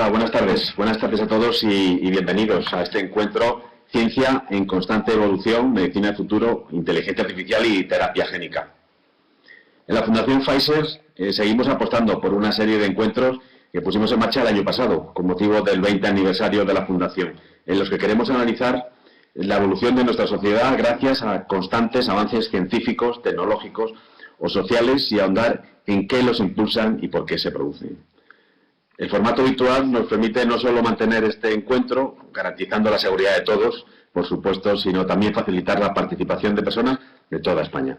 Hola, buenas tardes. Buenas tardes a todos y bienvenidos a este encuentro Ciencia en constante evolución, medicina del futuro, inteligencia artificial y terapia génica. En la Fundación Pfizer seguimos apostando por una serie de encuentros que pusimos en marcha el año pasado, con motivo del 20 aniversario de la Fundación, en los que queremos analizar la evolución de nuestra sociedad gracias a constantes avances científicos, tecnológicos o sociales y ahondar en qué los impulsan y por qué se producen. El formato habitual nos permite no solo mantener este encuentro, garantizando la seguridad de todos, por supuesto, sino también facilitar la participación de personas de toda España.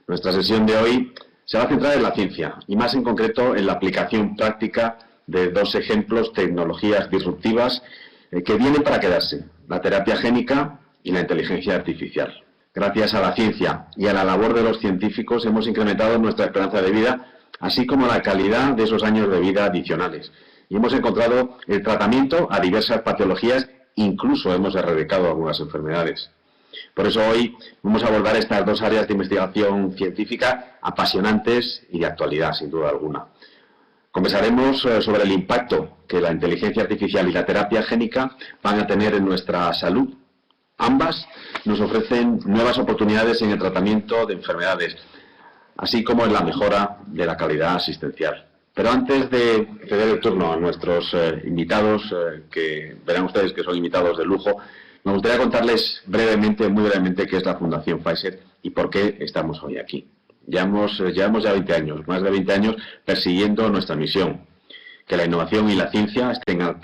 Nuestra sesión de hoy se va a centrar en la ciencia, y más en concreto en la aplicación práctica de dos ejemplos, tecnologías disruptivas, que vienen para quedarse: la terapia génica y la inteligencia artificial. Gracias a la ciencia y a la labor de los científicos hemos incrementado nuestra esperanza de vida, así como la calidad de esos años de vida adicionales. Y hemos encontrado el tratamiento a diversas patologías, incluso hemos erradicado algunas enfermedades. Por eso hoy vamos a abordar estas dos áreas de investigación científica apasionantes y de actualidad, sin duda alguna. Conversaremos sobre el impacto que la inteligencia artificial y la terapia génica van a tener en nuestra salud. Ambas nos ofrecen nuevas oportunidades en el tratamiento de enfermedades, así como en la mejora de la calidad asistencial. Pero antes de ceder el turno a nuestros invitados, que verán ustedes que son invitados de lujo, me gustaría contarles brevemente, muy brevemente, qué es la Fundación Pfizer y por qué estamos hoy aquí. Llevamos ya 20 años, más de 20 años, persiguiendo nuestra misión: que la innovación y la ciencia estén al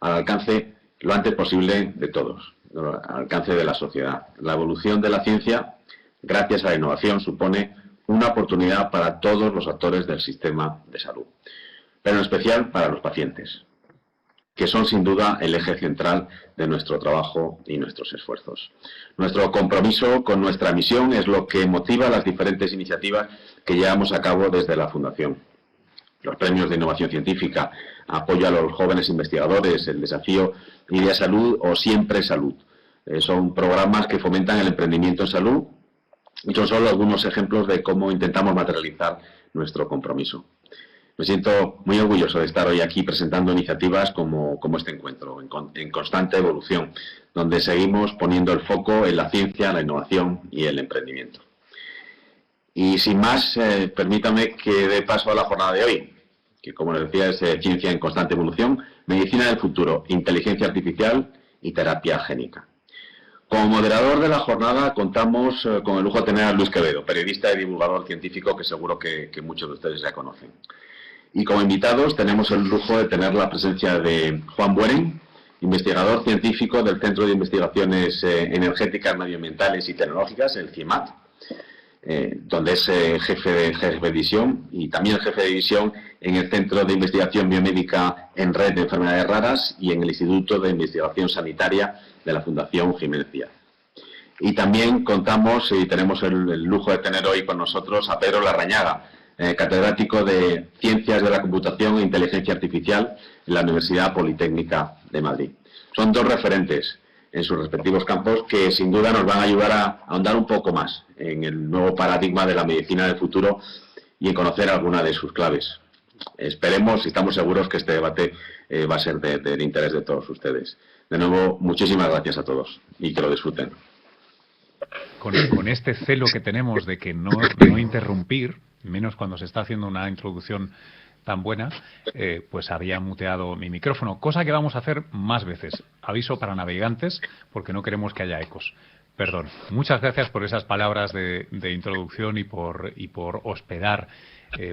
alcance lo antes posible de todos, al alcance de la sociedad. La evolución de la ciencia, gracias a la innovación, supone una oportunidad para todos los actores del sistema de salud, pero en especial para los pacientes, que son sin duda el eje central de nuestro trabajo y nuestros esfuerzos. Nuestro compromiso con nuestra misión es lo que motiva las diferentes iniciativas que llevamos a cabo desde la Fundación. Los premios de innovación científica, apoyo a los jóvenes investigadores, el desafío Idea Salud o Siempre Salud. Son programas que fomentan el emprendimiento en salud y son solo algunos ejemplos de cómo intentamos materializar nuestro compromiso. Me siento muy orgulloso de estar hoy aquí presentando iniciativas como este encuentro, en constante evolución, donde seguimos poniendo el foco en la ciencia, la innovación y el emprendimiento. Y sin más, permítame que dé paso a la jornada de hoy, que, como les decía, es ciencia en constante evolución, medicina del futuro, inteligencia artificial y terapia génica. Como moderador de la jornada contamos con el lujo de tener a Luis Quevedo, periodista y divulgador científico que seguro que muchos de ustedes ya conocen. Y como invitados tenemos el lujo de tener la presencia de Juan Bueren, investigador científico del Centro de Investigaciones Energéticas, Medioambientales y Tecnológicas, el CIEMAT, donde es jefe de división y también jefe de división en el Centro de Investigación Biomédica en Red de Enfermedades Raras y en el Instituto de Investigación Sanitaria de la Fundación Jiménez Díaz. Y también contamos y tenemos el lujo de tener hoy con nosotros a Pedro Larrañaga, catedrático de Ciencias de la Computación e Inteligencia Artificial en la Universidad Politécnica de Madrid. Son dos referentes en sus respectivos campos que sin duda nos van a ayudar a ahondar un poco más en el nuevo paradigma de la medicina del futuro y en conocer alguna de sus claves. Esperemos y estamos seguros que este debate va a ser del interés de todos ustedes. De nuevo, muchísimas gracias a todos y que lo disfruten. Con este celo que tenemos de que no interrumpir, menos cuando se está haciendo una introducción tan buena, pues había muteado mi micrófono, cosa que vamos a hacer más veces. Aviso para navegantes, porque no queremos que haya ecos. Perdón. Muchas gracias por esas palabras de introducción y por hospedar,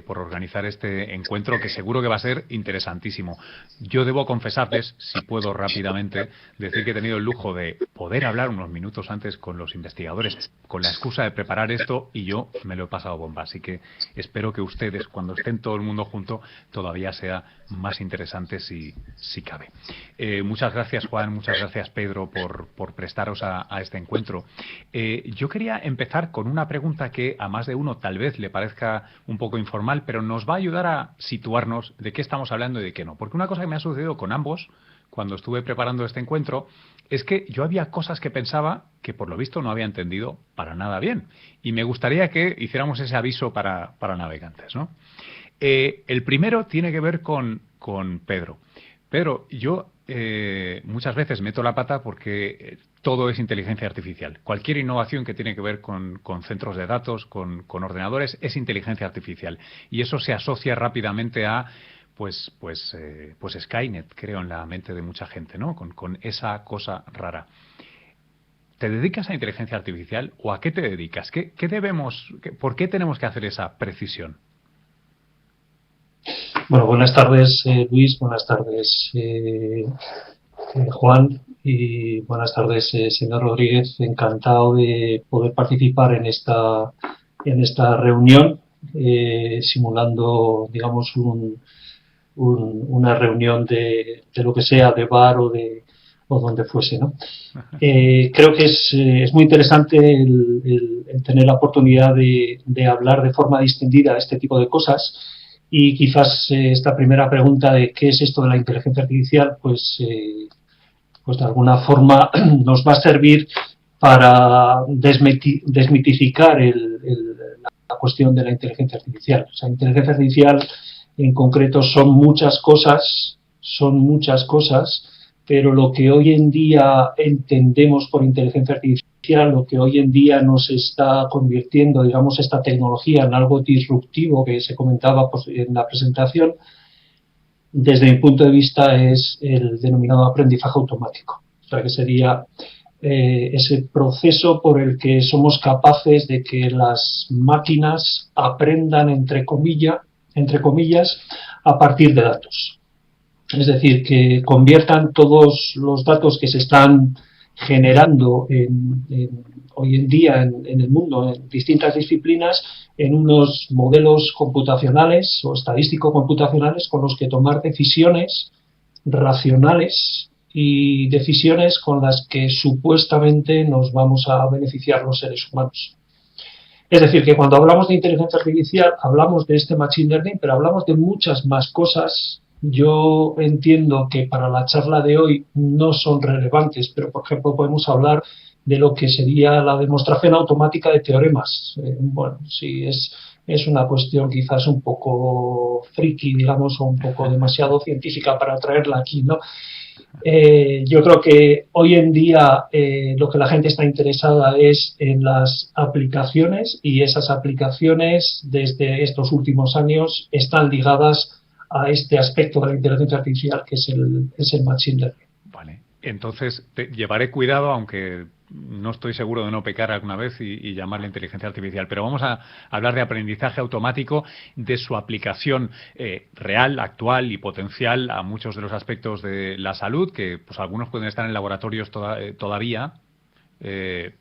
por organizar este encuentro, que seguro que va a ser interesantísimo. Yo debo confesarles, si puedo rápidamente, decir que he tenido el lujo de poder hablar unos minutos antes con los investigadores, con la excusa de preparar esto, y yo me lo he pasado bomba. Así que espero que ustedes, cuando estén todo el mundo junto, todavía sea más interesante si cabe. Muchas gracias, Juan, muchas gracias, Pedro, por prestaros a este encuentro. Yo quería empezar con una pregunta que a más de uno tal vez le parezca un poco informal, pero nos va a ayudar a situarnos de qué estamos hablando y de qué no. Porque una cosa que me ha sucedido con ambos, cuando estuve preparando este encuentro, es que yo había cosas que pensaba que por lo visto no había entendido para nada bien. Y me gustaría que hiciéramos ese aviso para navegantes, ¿no? El primero tiene que ver con Pedro. Pero yo muchas veces meto la pata porque todo es inteligencia artificial. Cualquier innovación que tiene que ver con centros de datos, con ordenadores, es inteligencia artificial. Y eso se asocia rápidamente a pues Skynet, creo, en la mente de mucha gente, ¿no? Con esa cosa rara. ¿Te dedicas a inteligencia artificial o a qué te dedicas? ¿Por qué tenemos que hacer esa precisión? Bueno, buenas tardes, Luis, buenas tardes, Juan, y buenas tardes, señor Rodríguez. Encantado de poder participar en esta reunión, simulando, digamos, una reunión de lo que sea, de bar o donde fuese, ¿no? Creo que es muy interesante el tener la oportunidad de hablar de forma distendida este tipo de cosas. Y quizás esta primera pregunta de qué es esto de la inteligencia artificial, pues de alguna forma nos va a servir para desmitificar la cuestión de la inteligencia artificial. O sea, inteligencia artificial en concreto son muchas cosas, pero lo que hoy en día entendemos por inteligencia artificial, lo que hoy en día nos está convirtiendo, digamos, esta tecnología en algo disruptivo que se comentaba en la presentación, desde mi punto de vista es el denominado aprendizaje automático. O sea, que sería ese proceso por el que somos capaces de que las máquinas aprendan, entre comillas, a partir de datos. Es decir, que conviertan todos los datos que se están generando hoy en día en el mundo, en distintas disciplinas, en unos modelos computacionales o estadístico-computacionales con los que tomar decisiones racionales y decisiones con las que supuestamente nos vamos a beneficiar los seres humanos. Es decir, que cuando hablamos de inteligencia artificial, hablamos de este machine learning, pero hablamos de muchas más cosas. Yo entiendo que para la charla de hoy no son relevantes, pero por ejemplo podemos hablar de lo que sería la demostración automática de teoremas. Bueno, sí, es una cuestión quizás un poco friki, digamos, o un poco demasiado científica para traerla aquí, ¿no? Yo creo que hoy en día lo que la gente está interesada es en las aplicaciones, y esas aplicaciones desde estos últimos años están ligadas a este aspecto de la inteligencia artificial que es el machine learning. Vale, entonces llevaré cuidado, aunque no estoy seguro de no pecar alguna vez y llamarle inteligencia artificial, pero vamos a hablar de aprendizaje automático, de su aplicación real, actual y potencial a muchos de los aspectos de la salud, que pues algunos pueden estar en laboratorios todavía,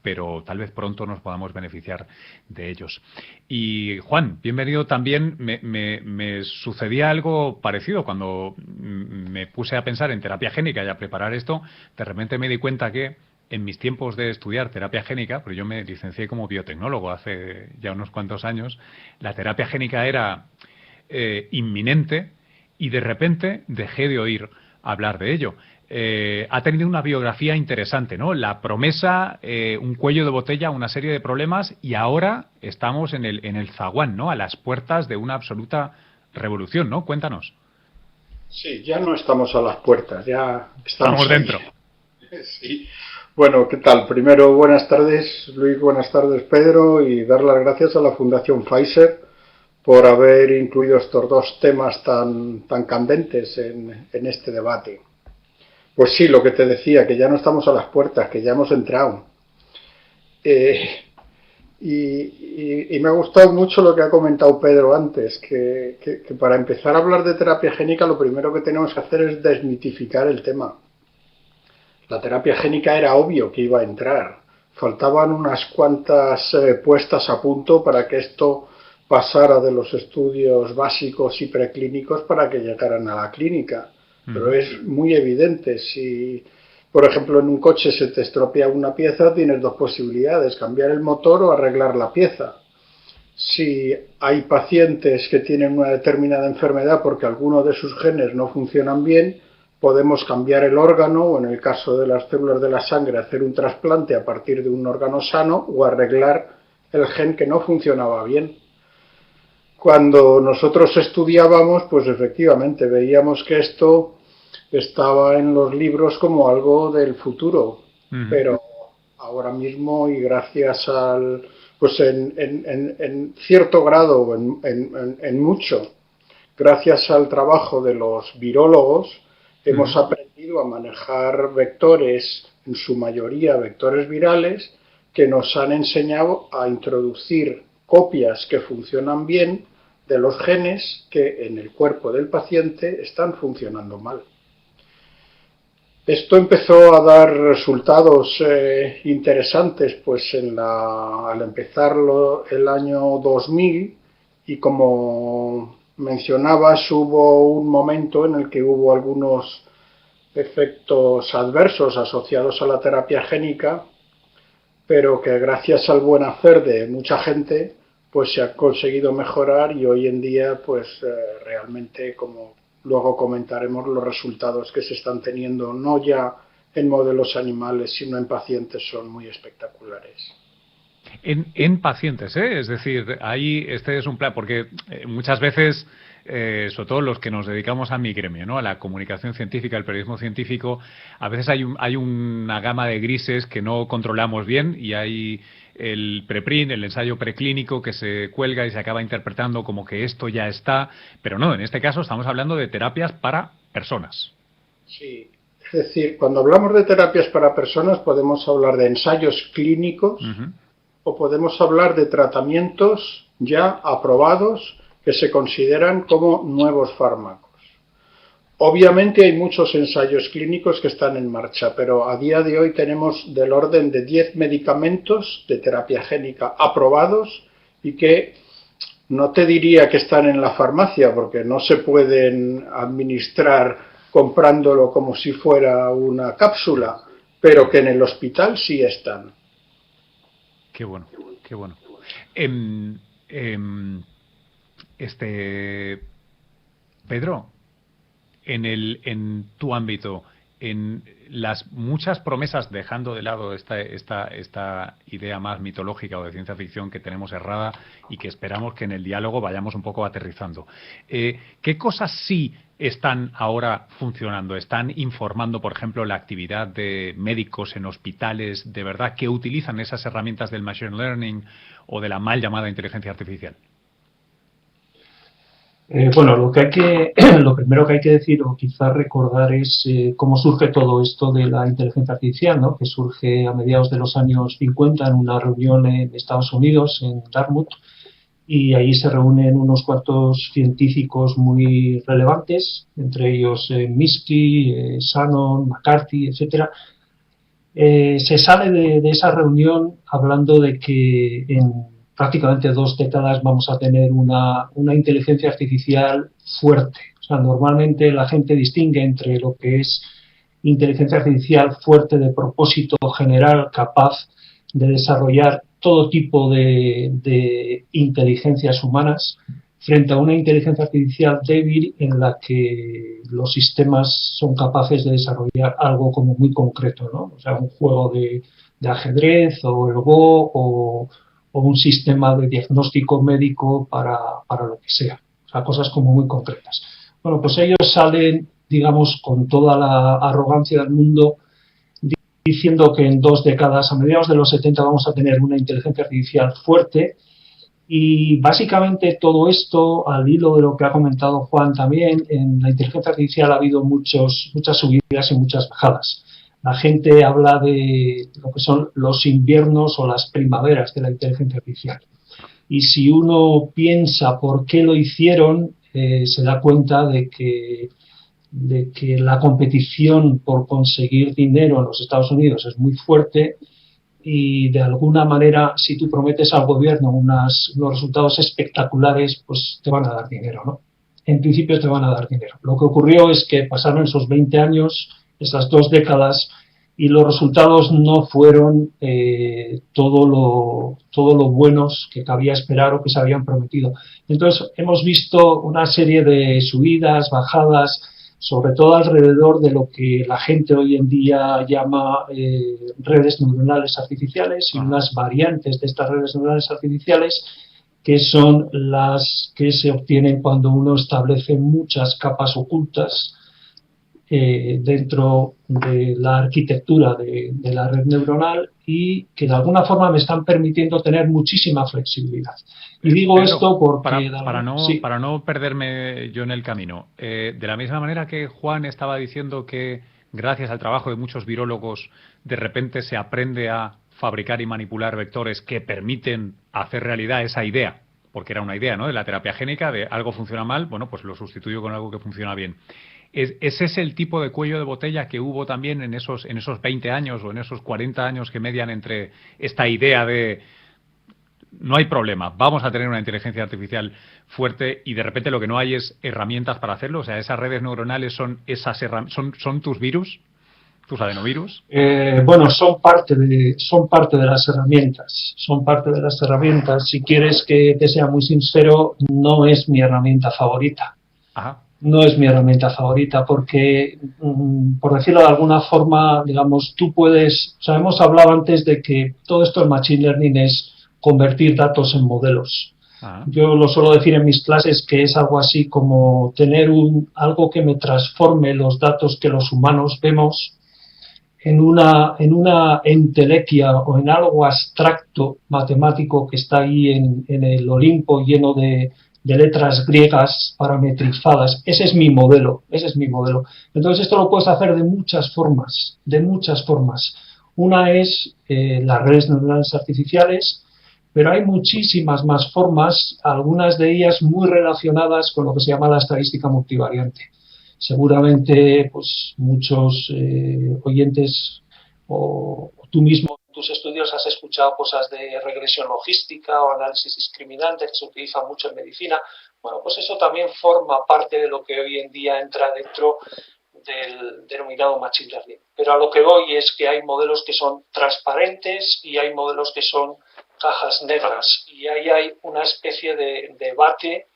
pero tal vez pronto nos podamos beneficiar de ellos. Y Juan, bienvenido también. Me sucedía algo parecido cuando me puse a pensar en terapia génica y a preparar esto. De repente me di cuenta que en mis tiempos de estudiar terapia génica, porque yo me licencié como biotecnólogo hace ya unos cuantos años, la terapia génica era inminente y de repente dejé de oír hablar de ello. Ha tenido una biografía interesante, ¿no? La promesa, un cuello de botella, una serie de problemas, y ahora estamos en el zaguán, ¿no? A las puertas de una absoluta revolución, ¿no? Cuéntanos. Sí, ya no estamos a las puertas, ya estamos dentro. Sí. Bueno, ¿qué tal? Primero, buenas tardes, Luis, buenas tardes, Pedro, y dar las gracias a la Fundación Pfizer por haber incluido estos dos temas tan candentes en este debate. Pues sí, lo que te decía, que ya no estamos a las puertas, que ya hemos entrado. Y me ha gustado mucho lo que ha comentado Pedro antes, que para empezar a hablar de terapia génica lo primero que tenemos que hacer es desmitificar el tema. La terapia génica era obvio que iba a entrar. Faltaban unas cuantas puestas a punto para que esto pasara de los estudios básicos y preclínicos para que llegaran a la clínica. Pero es muy evidente. Si, por ejemplo, en un coche se te estropea una pieza, tienes dos posibilidades: cambiar el motor o arreglar la pieza. Si hay pacientes que tienen una determinada enfermedad porque algunos de sus genes no funcionan bien, podemos cambiar el órgano, o en el caso de las células de la sangre, hacer un trasplante a partir de un órgano sano o arreglar el gen que no funcionaba bien. Cuando nosotros estudiábamos, pues efectivamente veíamos que esto estaba en los libros como algo del futuro, Ujú. pero ahora mismo y gracias al, pues en cierto grado, o en mucho, gracias al trabajo de los virólogos, hemos aprendido a manejar vectores, en su mayoría vectores virales, que nos han enseñado a introducir copias que funcionan bien de los genes que en el cuerpo del paciente están funcionando mal. Esto empezó a dar resultados interesantes pues al empezar el año 2000, y como mencionabas, hubo un momento en el que hubo algunos efectos adversos asociados a la terapia génica, pero que gracias al buen hacer de mucha gente pues se ha conseguido mejorar, y hoy en día pues realmente, como luego comentaremos, los resultados que se están teniendo no ya en modelos animales sino en pacientes son muy espectaculares. En pacientes, ¿eh? Es decir, ahí este es un plan, porque muchas veces, sobre todo los que nos dedicamos a mi gremio, ¿no? A la comunicación científica, al periodismo científico, a veces hay una gama de grises que no controlamos bien, y hay el preprint, el ensayo preclínico, que se cuelga y se acaba interpretando como que esto ya está, pero no, en este caso estamos hablando de terapias para personas. Sí, es decir, cuando hablamos de terapias para personas podemos hablar de ensayos clínicos, o podemos hablar de tratamientos ya aprobados que se consideran como nuevos fármacos. Obviamente hay muchos ensayos clínicos que están en marcha, pero a día de hoy tenemos del orden de 10 medicamentos de terapia génica aprobados, y que no te diría que están en la farmacia porque no se pueden administrar comprándolo como si fuera una cápsula, pero que en el hospital sí están. Qué bueno, qué bueno. Pedro, en tu ámbito, en las muchas promesas, dejando de lado esta idea más mitológica o de ciencia ficción que tenemos errada y que esperamos que en el diálogo vayamos un poco aterrizando, ¿qué cosas sí están ahora funcionando? ¿Están informando, por ejemplo, la actividad de médicos en hospitales de verdad que utilizan esas herramientas del machine learning o de la mal llamada inteligencia artificial? Bueno, lo primero que hay que decir o quizás recordar es cómo surge todo esto de la inteligencia artificial, ¿no? Que surge a mediados de los años 50 en una reunión en Estados Unidos, en Dartmouth, y ahí se reúnen unos cuantos científicos muy relevantes, entre ellos Minsky, Shannon, McCarthy, etcétera. Se sale de esa reunión hablando de que en prácticamente 2 décadas vamos a tener una inteligencia artificial fuerte. O sea, normalmente la gente distingue entre lo que es inteligencia artificial fuerte de propósito general, capaz de desarrollar todo tipo de inteligencias humanas, frente a una inteligencia artificial débil en la que los sistemas son capaces de desarrollar algo como muy concreto, ¿no? O sea, un juego de ajedrez o el Go o un sistema de diagnóstico médico para lo que sea. O sea, cosas como muy concretas. Bueno, pues ellos salen, digamos, con toda la arrogancia del mundo, diciendo que en 2 décadas, a mediados de los 70, vamos a tener una inteligencia artificial fuerte. Y básicamente todo esto, al hilo de lo que ha comentado Juan también, en la inteligencia artificial ha habido muchas subidas y muchas bajadas. La gente habla de lo que son los inviernos o las primaveras de la inteligencia artificial. Y si uno piensa por qué lo hicieron, se da cuenta de que la competición por conseguir dinero en los Estados Unidos es muy fuerte, y de alguna manera, si tú prometes al gobierno unos resultados espectaculares, pues te van a dar dinero, ¿no? En principio te van a dar dinero. Lo que ocurrió es que pasaron esos 20 años, esas 2 décadas, y los resultados no fueron todo lo buenos que cabía esperar o que se habían prometido. Entonces, hemos visto una serie de subidas, bajadas, sobre todo alrededor de lo que la gente hoy en día llama redes neuronales artificiales, y unas variantes de estas redes neuronales artificiales, que son las que se obtienen cuando uno establece muchas capas ocultas dentro de la arquitectura de la red neuronal y que de alguna forma me están permitiendo tener muchísima flexibilidad. Y digo Pedro, esto porque... para no perderme yo en el camino, de la misma manera que Juan estaba diciendo que gracias al trabajo de muchos virólogos de repente se aprende a fabricar y manipular vectores que permiten hacer realidad esa idea, porque era una idea, ¿no?, de la terapia génica, de algo funciona mal, bueno, pues lo sustituyo con algo que funciona bien. ¿Ese es el tipo de cuello de botella que hubo también en esos 20 años o en esos 40 años que median entre esta idea de no hay problema, vamos a tener una inteligencia artificial fuerte y de repente lo que no hay es herramientas para hacerlo? O sea, esas redes neuronales son tus virus, tus adenovirus. Bueno, son parte de las herramientas. Son parte de las herramientas. Si quieres que te sea muy sincero, no es mi herramienta favorita. Ajá. No es mi herramienta favorita porque, por decirlo de alguna forma, digamos, tú puedes... O sea, hemos hablado antes de que todo esto del machine learning es convertir datos en modelos. Ajá. Yo lo suelo decir en mis clases que es algo así como tener algo que me transforme los datos que los humanos vemos en una entelequia o en algo abstracto matemático que está ahí en el Olimpo lleno de letras griegas parametrizadas. Ese es mi modelo. Entonces esto lo puedes hacer de muchas formas. Una es las redes neuronales artificiales, pero hay muchísimas más formas, algunas de ellas muy relacionadas con lo que se llama la estadística multivariante. Seguramente pues muchos oyentes o tú mismo en tus estudios has escuchado cosas de regresión logística o análisis discriminante que se utiliza mucho en medicina. Bueno, pues eso también forma parte de lo que hoy en día entra dentro del denominado machine learning. Pero a lo que voy es que hay modelos que son transparentes y hay modelos que son cajas negras, y ahí hay una especie de debate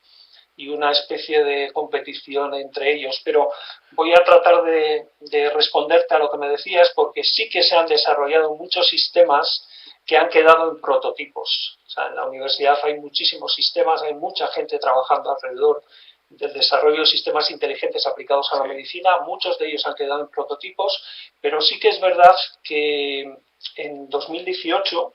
y una especie de competición entre ellos. Pero voy a tratar de responderte a lo que me decías, porque sí que se han desarrollado muchos sistemas que han quedado en prototipos. O sea, en la universidad hay muchísimos sistemas, hay mucha gente trabajando alrededor del desarrollo de sistemas inteligentes aplicados a la medicina. Muchos de ellos han quedado en prototipos, pero sí que es verdad que en 2018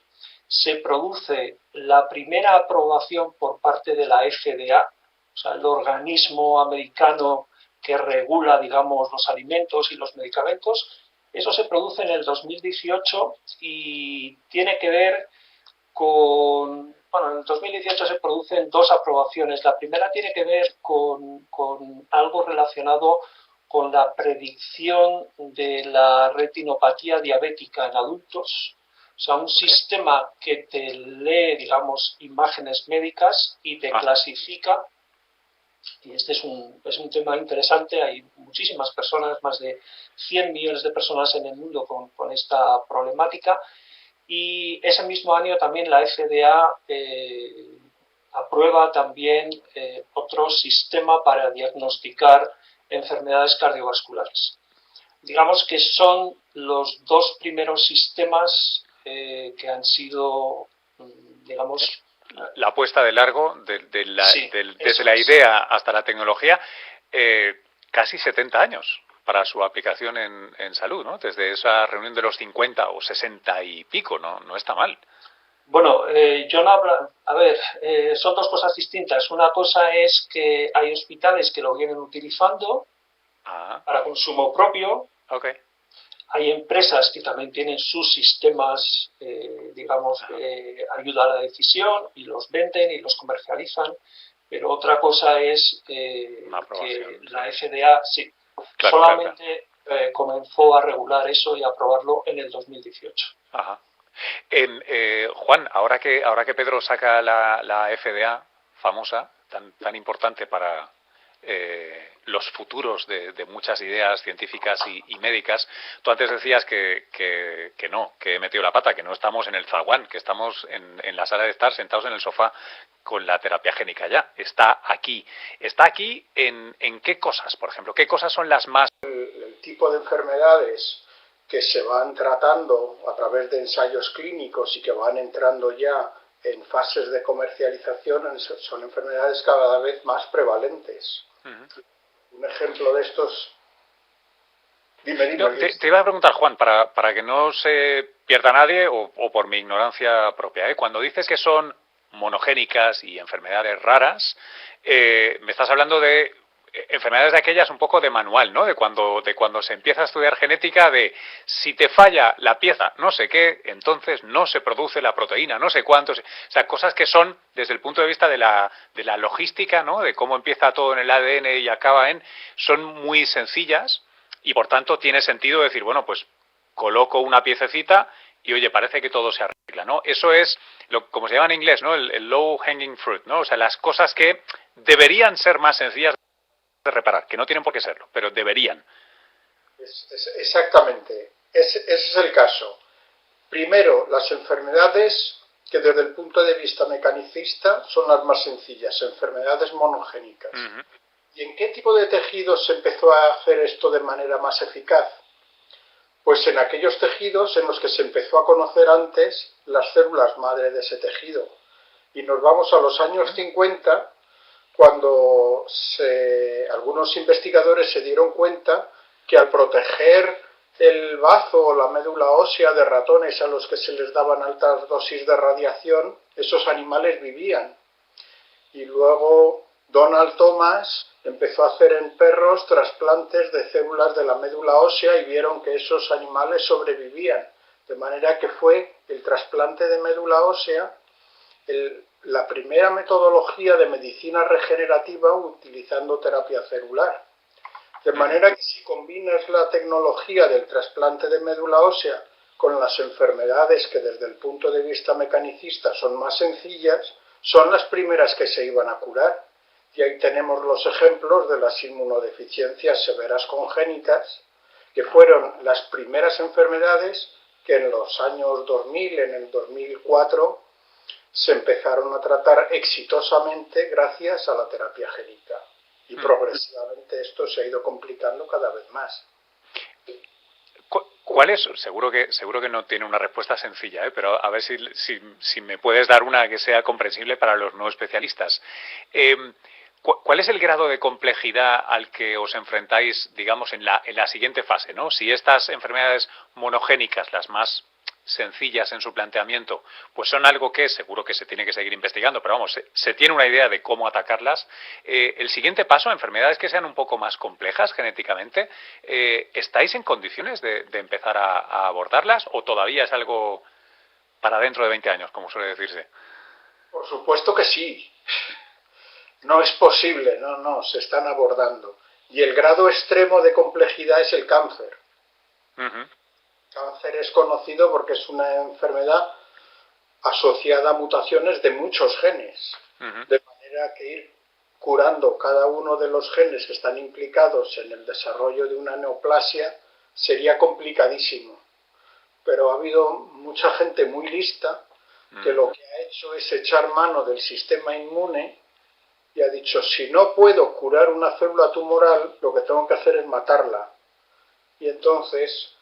se produce la primera aprobación por parte de la FDA, o sea, el organismo americano que regula, digamos, los alimentos y los medicamentos. Eso se produce en el 2018 y tiene que ver con... Bueno, en el 2018 se producen dos aprobaciones. La primera tiene que ver con algo relacionado con la predicción de la retinopatía diabética en adultos. O sea, un sistema que te lee, digamos, imágenes médicas y te clasifica. Y este es un tema interesante. Hay muchísimas personas, más de 100 millones de personas en el mundo con esta problemática. Y ese mismo año también la FDA aprueba también otro sistema para diagnosticar enfermedades cardiovasculares. Digamos que son los dos primeros sistemas que han sido, digamos... La apuesta de largo, desde la idea hasta la tecnología, casi 70 años para su aplicación en salud, ¿no? Desde esa reunión de los 50 o 60 y pico, no está mal. Bueno, yo no hablo... A ver, son dos cosas distintas. Una cosa es que hay hospitales que lo vienen utilizando para consumo propio. Okay. Hay empresas que también tienen sus sistemas, digamos, ayuda a la decisión y los venden y los comercializan. Pero otra cosa es que la FDA solamente comenzó a regular eso y a aprobarlo en el 2018. Ajá. Juan, ahora que Pedro saca la FDA famosa, tan importante para los futuros de muchas ideas científicas y médicas, tú antes decías que he metido la pata, que no estamos en el zaguán, que estamos en la sala de estar sentados en el sofá con la terapia génica ya. Está aquí en qué cosas, por ejemplo, qué cosas son las más... El tipo de enfermedades que se van tratando a través de ensayos clínicos y que van entrando ya en fases de comercialización son enfermedades cada vez más prevalentes. Un ejemplo de estos Dime, No, Luis. te iba a preguntar, Juan, para que no se pierda nadie o por mi ignorancia propia, ¿eh? Cuando dices que son monogénicas y enfermedades raras, me estás hablando de enfermedades de aquellas un poco de manual, ¿no? De cuando se empieza a estudiar genética, de si te falla la pieza no sé qué, entonces no se produce la proteína, no sé cuántos. O sea, cosas que son, desde el punto de vista de la logística, ¿no? De cómo empieza todo en el ADN y acaba son muy sencillas y por tanto tiene sentido decir, bueno, pues coloco una piececita y oye, parece que todo se arregla, ¿no? Eso es, como se llama en inglés, ¿no? El low hanging fruit, ¿no? O sea, las cosas que deberían ser más sencillas de reparar, que no tienen por qué serlo, pero deberían. Exactamente, ese es el caso. Primero, las enfermedades que desde el punto de vista mecanicista son las más sencillas, enfermedades monogénicas. Uh-huh. ¿Y en qué tipo de tejidos se empezó a hacer esto de manera más eficaz? Pues en aquellos tejidos en los que se empezó a conocer antes las células madre de ese tejido. Y nos vamos a los años 50, cuando algunos investigadores se dieron cuenta que al proteger el bazo o la médula ósea de ratones a los que se les daban altas dosis de radiación, esos animales vivían. Y luego Donald Thomas empezó a hacer en perros trasplantes de células de la médula ósea y vieron que esos animales sobrevivían. De manera que fue el trasplante de médula ósea la primera metodología de medicina regenerativa utilizando terapia celular. De manera que si combinas la tecnología del trasplante de médula ósea con las enfermedades que desde el punto de vista mecanicista son más sencillas, son las primeras que se iban a curar. Y ahí tenemos los ejemplos de las inmunodeficiencias severas congénitas, que fueron las primeras enfermedades que en los años 2000, en el 2004, se empezaron a tratar exitosamente gracias a la terapia génica. Y progresivamente esto se ha ido complicando cada vez más. ¿Cuál es? Seguro que no tiene una respuesta sencilla, pero a ver si me puedes dar una que sea comprensible para los no especialistas. ¿Cuál es el grado de complejidad al que os enfrentáis, digamos, en la siguiente fase, ¿no? Si estas enfermedades monogénicas, las más sencillas en su planteamiento, pues son algo que seguro que se tiene que seguir investigando, pero vamos, se tiene una idea de cómo atacarlas. El siguiente paso, enfermedades que sean un poco más complejas genéticamente, ¿estáis en condiciones de empezar a abordarlas o todavía es algo para dentro de 20 años, como suele decirse? Por supuesto que sí. No es posible, no, se están abordando. Y el grado extremo de complejidad es el cáncer. Uh-huh. Cáncer es conocido porque es una enfermedad asociada a mutaciones de muchos genes, de manera que ir curando cada uno de los genes que están implicados en el desarrollo de una neoplasia sería complicadísimo. Pero ha habido mucha gente muy lista que lo que ha hecho es echar mano del sistema inmune y ha dicho, si no puedo curar una célula tumoral, lo que tengo que hacer es matarla. Y entonces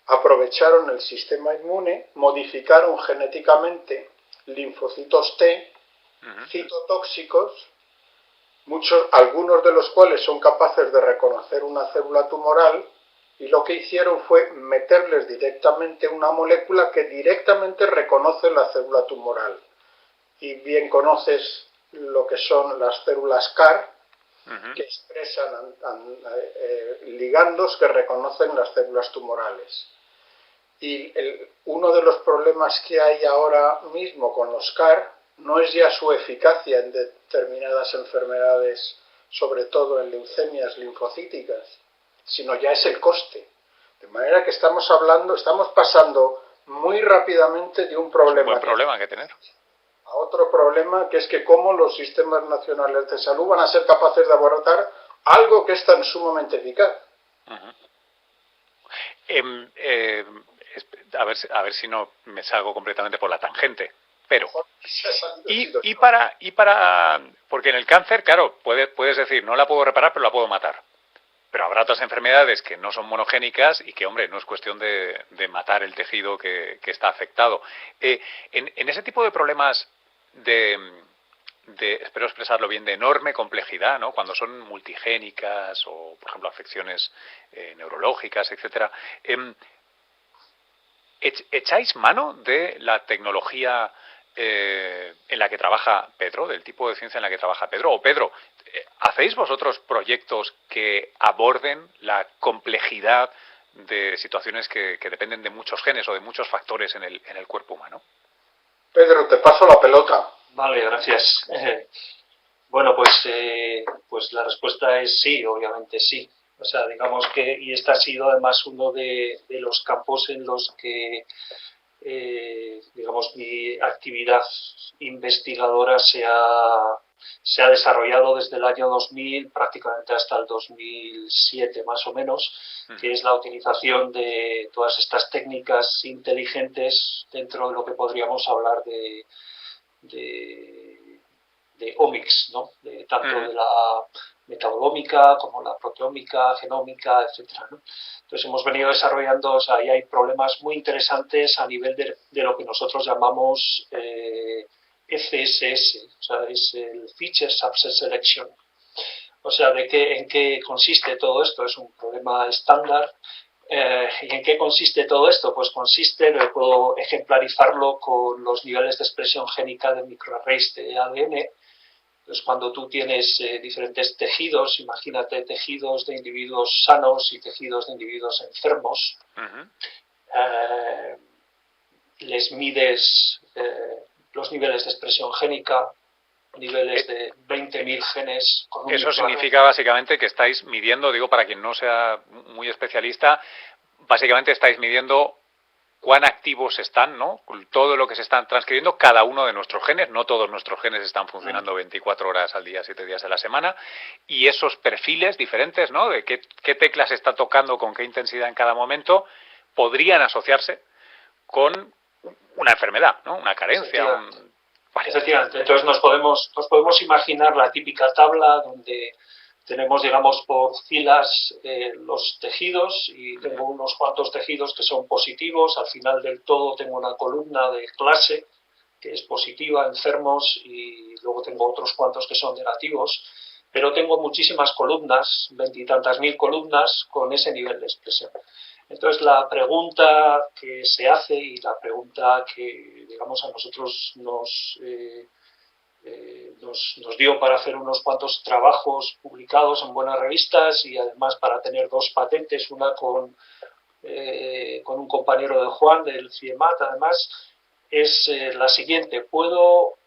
aprovecharon el sistema inmune, modificaron genéticamente linfocitos T, citotóxicos, algunos de los cuales son capaces de reconocer una célula tumoral, y lo que hicieron fue meterles directamente una molécula que directamente reconoce la célula tumoral. Y bien conoces lo que son las células CAR, que expresan ligandos que reconocen las células tumorales. Y uno de los problemas que hay ahora mismo con los CAR no es ya su eficacia en determinadas enfermedades, sobre todo en leucemias linfocíticas, sino ya es el coste. De manera que estamos pasando muy rápidamente de un problema, es un buen problema que tener, a otro problema, que es que cómo los sistemas nacionales de salud van a ser capaces de abordar algo que es tan sumamente eficaz. A ver si no me salgo completamente por la tangente, pero para porque en el cáncer, claro, puedes decir, no la puedo reparar, pero la puedo matar. Pero habrá otras enfermedades que no son monogénicas y que, hombre, no es cuestión de matar el tejido que está afectado. En ese tipo de problemas espero expresarlo bien, de enorme complejidad, ¿no? Cuando son multigénicas o, por ejemplo, afecciones neurológicas, etcétera. ¿Echáis mano de la tecnología en la que trabaja Pedro, del tipo de ciencia en la que trabaja Pedro? O Pedro, ¿hacéis vosotros proyectos que aborden la complejidad de situaciones que dependen de muchos genes o de muchos factores en el cuerpo humano? Pedro, te paso la pelota. Vale, gracias. Bueno, pues la respuesta es sí, obviamente sí. O sea, digamos que, y este ha sido además uno de los campos en los que, digamos, mi actividad investigadora se ha desarrollado desde el año 2000 prácticamente hasta el 2007 más o menos, que es la utilización de todas estas técnicas inteligentes dentro de lo que podríamos hablar de omics, ¿no? Tanto de la metabolomica como la proteómica, genómica, etcétera, ¿no? Entonces hemos venido desarrollando, o sea, ahí hay problemas muy interesantes a nivel de lo que nosotros llamamos FSS, o sea, es el Feature Subset Selection. O sea, ¿en qué consiste todo esto? Es un problema estándar. ¿Y en qué consiste todo esto? Pues consiste, puedo ejemplarizarlo con los niveles de expresión génica de microarrays de ADN. Entonces, cuando tú tienes diferentes tejidos, imagínate tejidos de individuos sanos y tejidos de individuos enfermos, les mides los niveles de expresión génica, niveles de 20.000 genes. Eso significa básicamente que estáis midiendo, digo para quien no sea muy especialista, básicamente estáis midiendo cuán activos están, ¿no? Todo lo que se están transcribiendo cada uno de nuestros genes. No todos nuestros genes están funcionando 24 horas al día, 7 días de la semana. Y esos perfiles diferentes, ¿no? De qué teclas está tocando con qué intensidad en cada momento, podrían asociarse con una enfermedad, ¿no? Una carencia. Efectivamente. Entonces nos podemos imaginar la típica tabla donde tenemos, digamos, por filas los tejidos, y tengo unos cuantos tejidos que son positivos. Al final del todo tengo una columna de clase que es positiva, enfermos, y luego tengo otros cuantos que son negativos. Pero tengo muchísimas columnas, 20 y tantas mil columnas con ese nivel de expresión. Entonces la pregunta que se hace, y la pregunta que, digamos, a nosotros nos dio para hacer unos cuantos trabajos publicados en buenas revistas, y además para tener 2 patentes, una con un compañero de Juan del CIEMAT, además, es la siguiente: puedo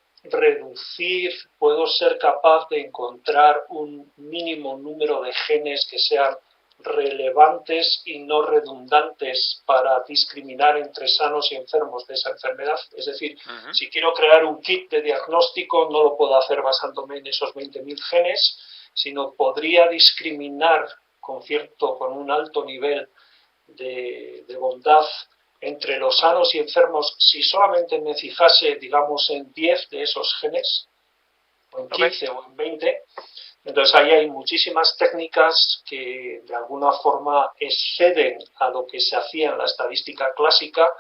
ser capaz de encontrar un mínimo número de genes que sean relevantes y no redundantes para discriminar entre sanos y enfermos de esa enfermedad. Es decir, si quiero crear un kit de diagnóstico, no lo puedo hacer basándome en esos 20.000 genes, sino podría discriminar con un alto nivel de bondad entre los sanos y enfermos si solamente me fijase, digamos, en 10 de esos genes, o en 15 o en 20. Entonces ahí hay muchísimas técnicas que de alguna forma exceden a lo que se hacía en la estadística clásica,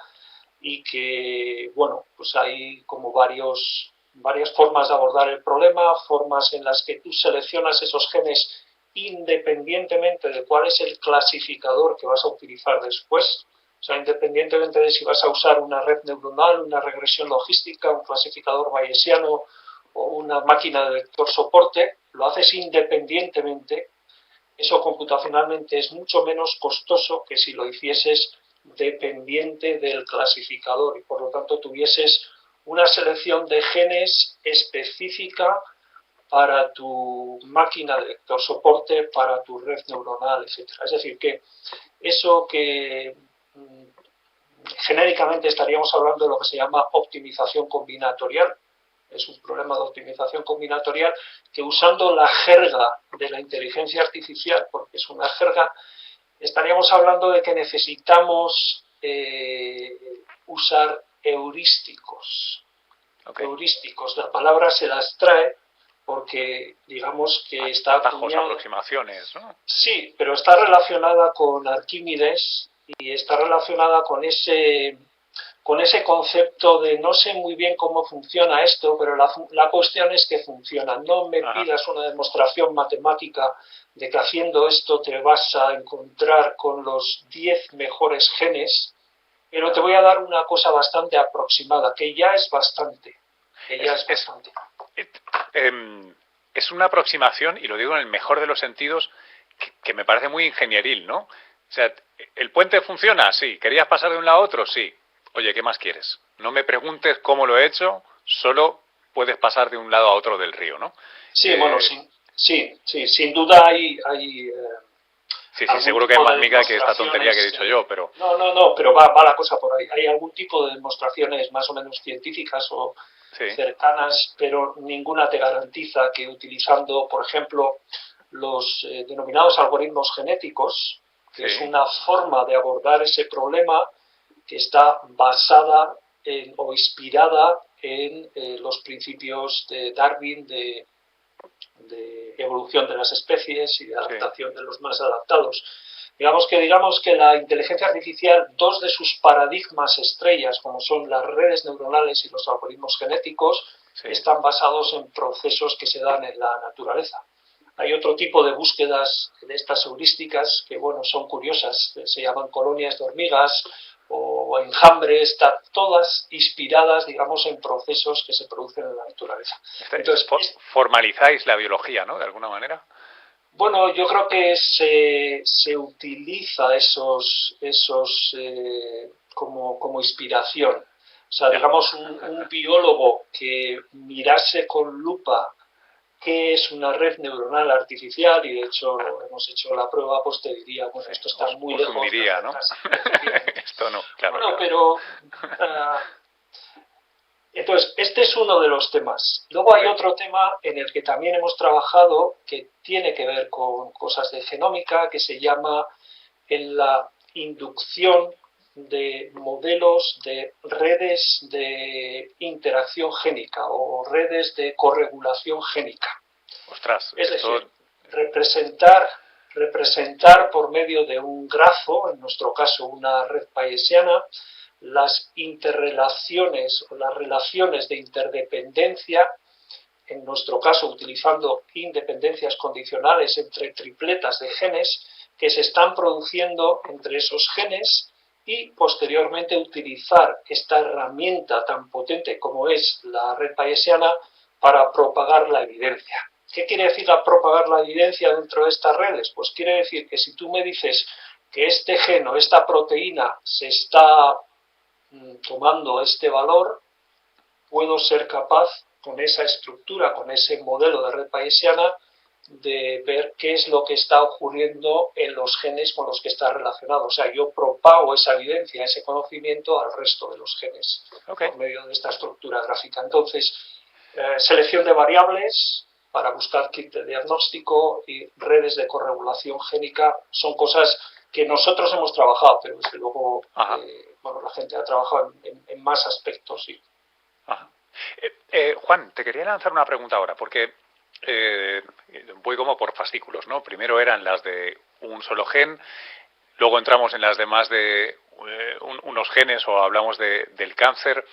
y que, bueno, pues hay como varias formas de abordar el problema, formas en las que tú seleccionas esos genes independientemente de cuál es el clasificador que vas a utilizar después. O sea, independientemente de si vas a usar una red neuronal, una regresión logística, un clasificador bayesiano o una máquina de vector soporte, lo haces independientemente. Eso computacionalmente es mucho menos costoso que si lo hicieses dependiente del clasificador, y por lo tanto tuvieses una selección de genes específica para tu máquina de vector soporte, para tu red neuronal, etc. Es decir, que eso que genéricamente estaríamos hablando de lo que se llama optimización combinatorial. Es un problema de optimización combinatorial que, usando la jerga de la inteligencia artificial, porque es una jerga, estaríamos hablando de que necesitamos usar heurísticos. Heurísticos, la palabra se las trae porque, digamos, que está atajos, aproximaciones, ¿no? Sí, pero está relacionada con Arquímedes y está relacionada con ese con ese concepto de no sé muy bien cómo funciona esto, pero la cuestión es que funciona. No me pidas una demostración matemática de que haciendo esto te vas a encontrar con los 10 mejores genes, pero te voy a dar una cosa bastante aproximada, que ya es bastante. Es una aproximación, y lo digo en el mejor de los sentidos, que me parece muy ingenieril, ¿no? O sea, ¿el puente funciona? Sí. ¿Querías pasar de un lado a otro? Sí. Oye, ¿qué más quieres? No me preguntes cómo lo he hecho, solo puedes pasar de un lado a otro del río, ¿no? Sí, bueno, sí, sin duda hay sí, seguro que hay más miga que esta tontería que he dicho yo, pero... No, pero va la cosa por ahí. Hay algún tipo de demostraciones más o menos científicas o cercanas, pero ninguna te garantiza que utilizando, por ejemplo, los denominados algoritmos genéticos, que es una forma de abordar ese problema que está basada o inspirada en los principios de Darwin de evolución de las especies y de adaptación de los más adaptados. Digamos que la inteligencia artificial, dos de sus paradigmas estrellas, como son las redes neuronales y los algoritmos genéticos, están basados en procesos que se dan en la naturaleza. Hay otro tipo de búsquedas de estas heurísticas que, bueno, son curiosas, se llaman colonias de hormigas o enjambres, todas inspiradas, digamos, en procesos que se producen en la naturaleza. Entonces, formalizáis la biología, ¿no?, de alguna manera. Bueno, yo creo que se utiliza esos como inspiración. O sea, digamos, un biólogo que mirase con lupa qué es una red neuronal artificial, y de hecho hemos hecho la prueba, pues te diría, bueno, esto está muy lejos. Hundiría, ¿no? Esto no, claro. Bueno, pero... entonces, este es uno de los temas. Luego hay otro tema en el que también hemos trabajado que tiene que ver con cosas de genómica, que se llama en la inducción de modelos de redes de interacción génica o redes de corregulación génica. Ostras, es decir, representar por medio de un grafo, en nuestro caso una red bayesiana, las interrelaciones o las relaciones de interdependencia, en nuestro caso utilizando independencias condicionales entre tripletas de genes que se están produciendo entre esos genes, y posteriormente utilizar esta herramienta tan potente como es la red bayesiana para propagar la evidencia. ¿Qué quiere decir propagar la evidencia dentro de estas redes? Pues quiere decir que si tú me dices que este gen o esta proteína se está tomando este valor, puedo ser capaz, con esa estructura, con ese modelo de red bayesiana, de ver qué es lo que está ocurriendo en los genes con los que está relacionado. O sea, yo propago esa evidencia, ese conocimiento al resto de los genes por medio de esta estructura gráfica. Entonces, selección de variables para buscar kit de diagnóstico y redes de corregulación génica son cosas que nosotros hemos trabajado, pero desde luego la gente ha trabajado en más aspectos. Sí. Juan, te quería lanzar una pregunta ahora, porque voy como por fascículos, ¿no? Primero eran las de un solo gen, luego entramos en las demás de unos genes, o hablamos del cáncer.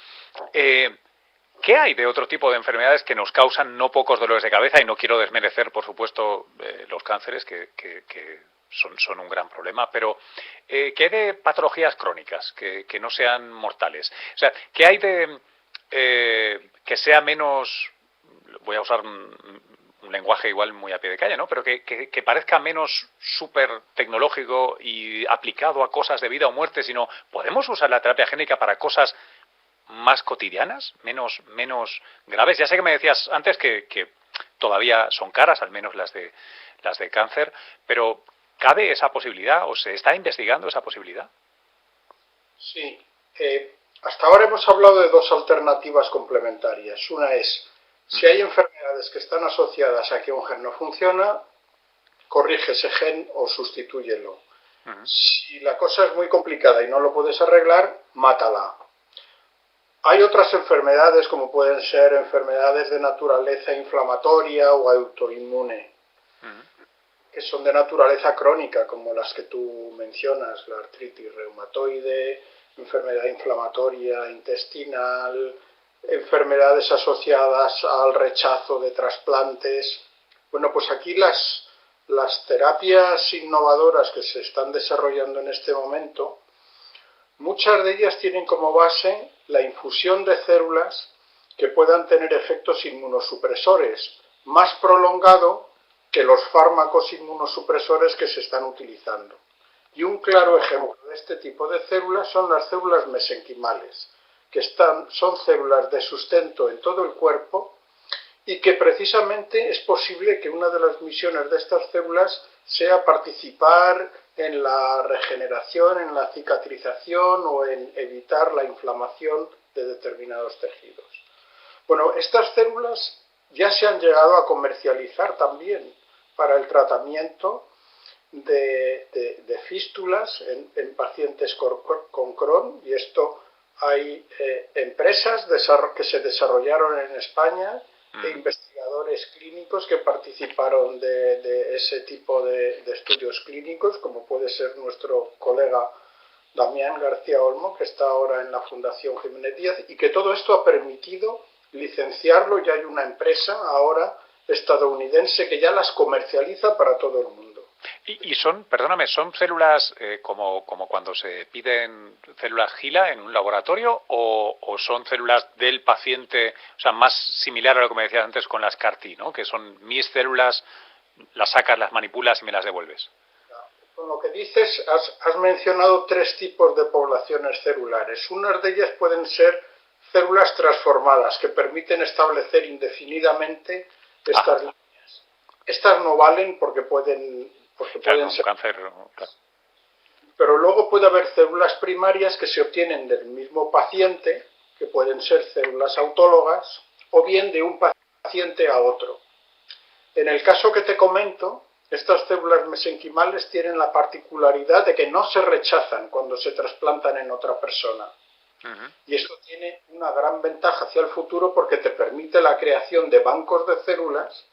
¿Qué hay de otro tipo de enfermedades que nos causan no pocos dolores de cabeza? Y no quiero desmerecer, por supuesto, los cánceres, que son un gran problema, pero ¿qué hay de patologías crónicas que no sean mortales? O sea, ¿qué hay de que sea menos, voy a usar un lenguaje igual muy a pie de calle, ¿no?, pero que parezca menos súper tecnológico y aplicado a cosas de vida o muerte, sino podemos usar la terapia génica para cosas más cotidianas, menos graves? Ya sé que me decías antes que todavía son caras, al menos las de cáncer, pero ¿cabe esa posibilidad o se está investigando esa posibilidad? Sí. Hasta ahora hemos hablado de dos alternativas complementarias. Una es, si hay enfermedades que están asociadas a que un gen no funciona, corrige ese gen o sustitúyelo. Si la cosa es muy complicada y no lo puedes arreglar, mátala. Hay otras enfermedades, como pueden ser enfermedades de naturaleza inflamatoria o autoinmune, que son de naturaleza crónica, como las que tú mencionas, la artritis reumatoide, enfermedad inflamatoria intestinal, enfermedades asociadas al rechazo de trasplantes. Bueno, pues aquí las terapias innovadoras que se están desarrollando en este momento, muchas de ellas tienen como base la infusión de células que puedan tener efectos inmunosupresores más prolongado que los fármacos inmunosupresores que se están utilizando. Y un claro ejemplo de este tipo de células son las células mesenquimales, que son células de sustento en todo el cuerpo y que precisamente es posible que una de las misiones de estas células sea participar en la regeneración, en la cicatrización o en evitar la inflamación de determinados tejidos. Bueno, estas células ya se han llegado a comercializar también para el tratamiento de fístulas en pacientes con Crohn, y esto hay empresas que se desarrollaron en España e investigadores clínicos que participaron de ese tipo de estudios clínicos, como puede ser nuestro colega Damián García Olmo, que está ahora en la Fundación Jiménez Díaz, y que todo esto ha permitido licenciarlo. Ya hay una empresa ahora estadounidense que ya las comercializa para todo el mundo. Y son, perdóname, ¿son células como cuando se piden células GILA en un laboratorio o son células del paciente, o sea, más similar a lo que me decías antes con las CAR-T, ¿no? Que son mis células, las sacas, las manipulas y me las devuelves? Con lo que dices, has mencionado 3 tipos de poblaciones celulares. Unas de ellas pueden ser células transformadas que permiten establecer indefinidamente estas líneas. Estas no valen porque pueden ser cáncer, claro. Pero luego puede haber células primarias que se obtienen del mismo paciente, que pueden ser células autólogas, o bien de un paciente a otro. En el caso que te comento, estas células mesenquimales tienen la particularidad de que no se rechazan cuando se trasplantan en otra persona. Y esto tiene una gran ventaja hacia el futuro porque te permite la creación de bancos de células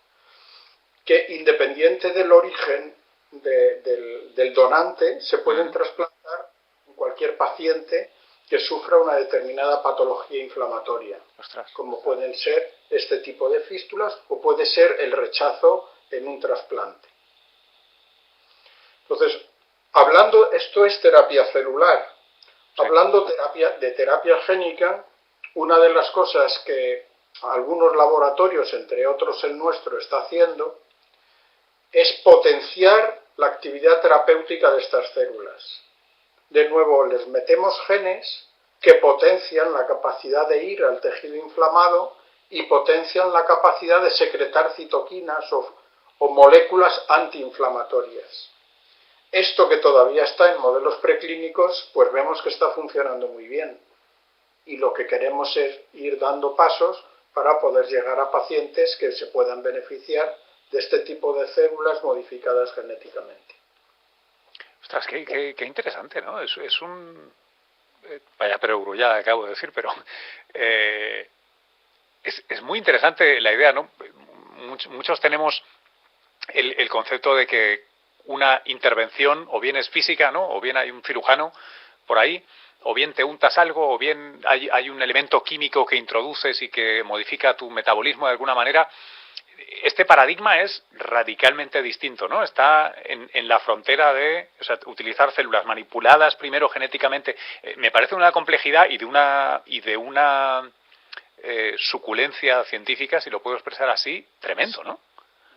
que, independiente del origen del donante, se pueden trasplantar en cualquier paciente que sufra una determinada patología inflamatoria, como pueden ser este tipo de fístulas o puede ser el rechazo en un trasplante. Entonces, esto es terapia celular. Hablando de terapia génica, una de las cosas que algunos laboratorios, entre otros el nuestro, está haciendo es potenciar la actividad terapéutica de estas células. De nuevo, les metemos genes que potencian la capacidad de ir al tejido inflamado y potencian la capacidad de secretar citoquinas o moléculas antiinflamatorias. Esto, que todavía está en modelos preclínicos, pues vemos que está funcionando muy bien. Y lo que queremos es ir dando pasos para poder llegar a pacientes que se puedan beneficiar de este tipo de células modificadas genéticamente. Ostras, qué interesante, ¿no? Es un... vaya perogro ya acabo de decir, pero es muy interesante la idea, ¿no? Muchos tenemos el concepto de que una intervención o bien es física, ¿no? O bien hay un cirujano por ahí, o bien te untas algo, o bien hay un elemento químico que introduces y que modifica tu metabolismo de alguna manera. Este paradigma es radicalmente distinto, ¿no? Está en la frontera de, o sea, utilizar células manipuladas primero genéticamente. Me parece una complejidad y de una suculencia científica, si lo puedo expresar así, tremendo, ¿no?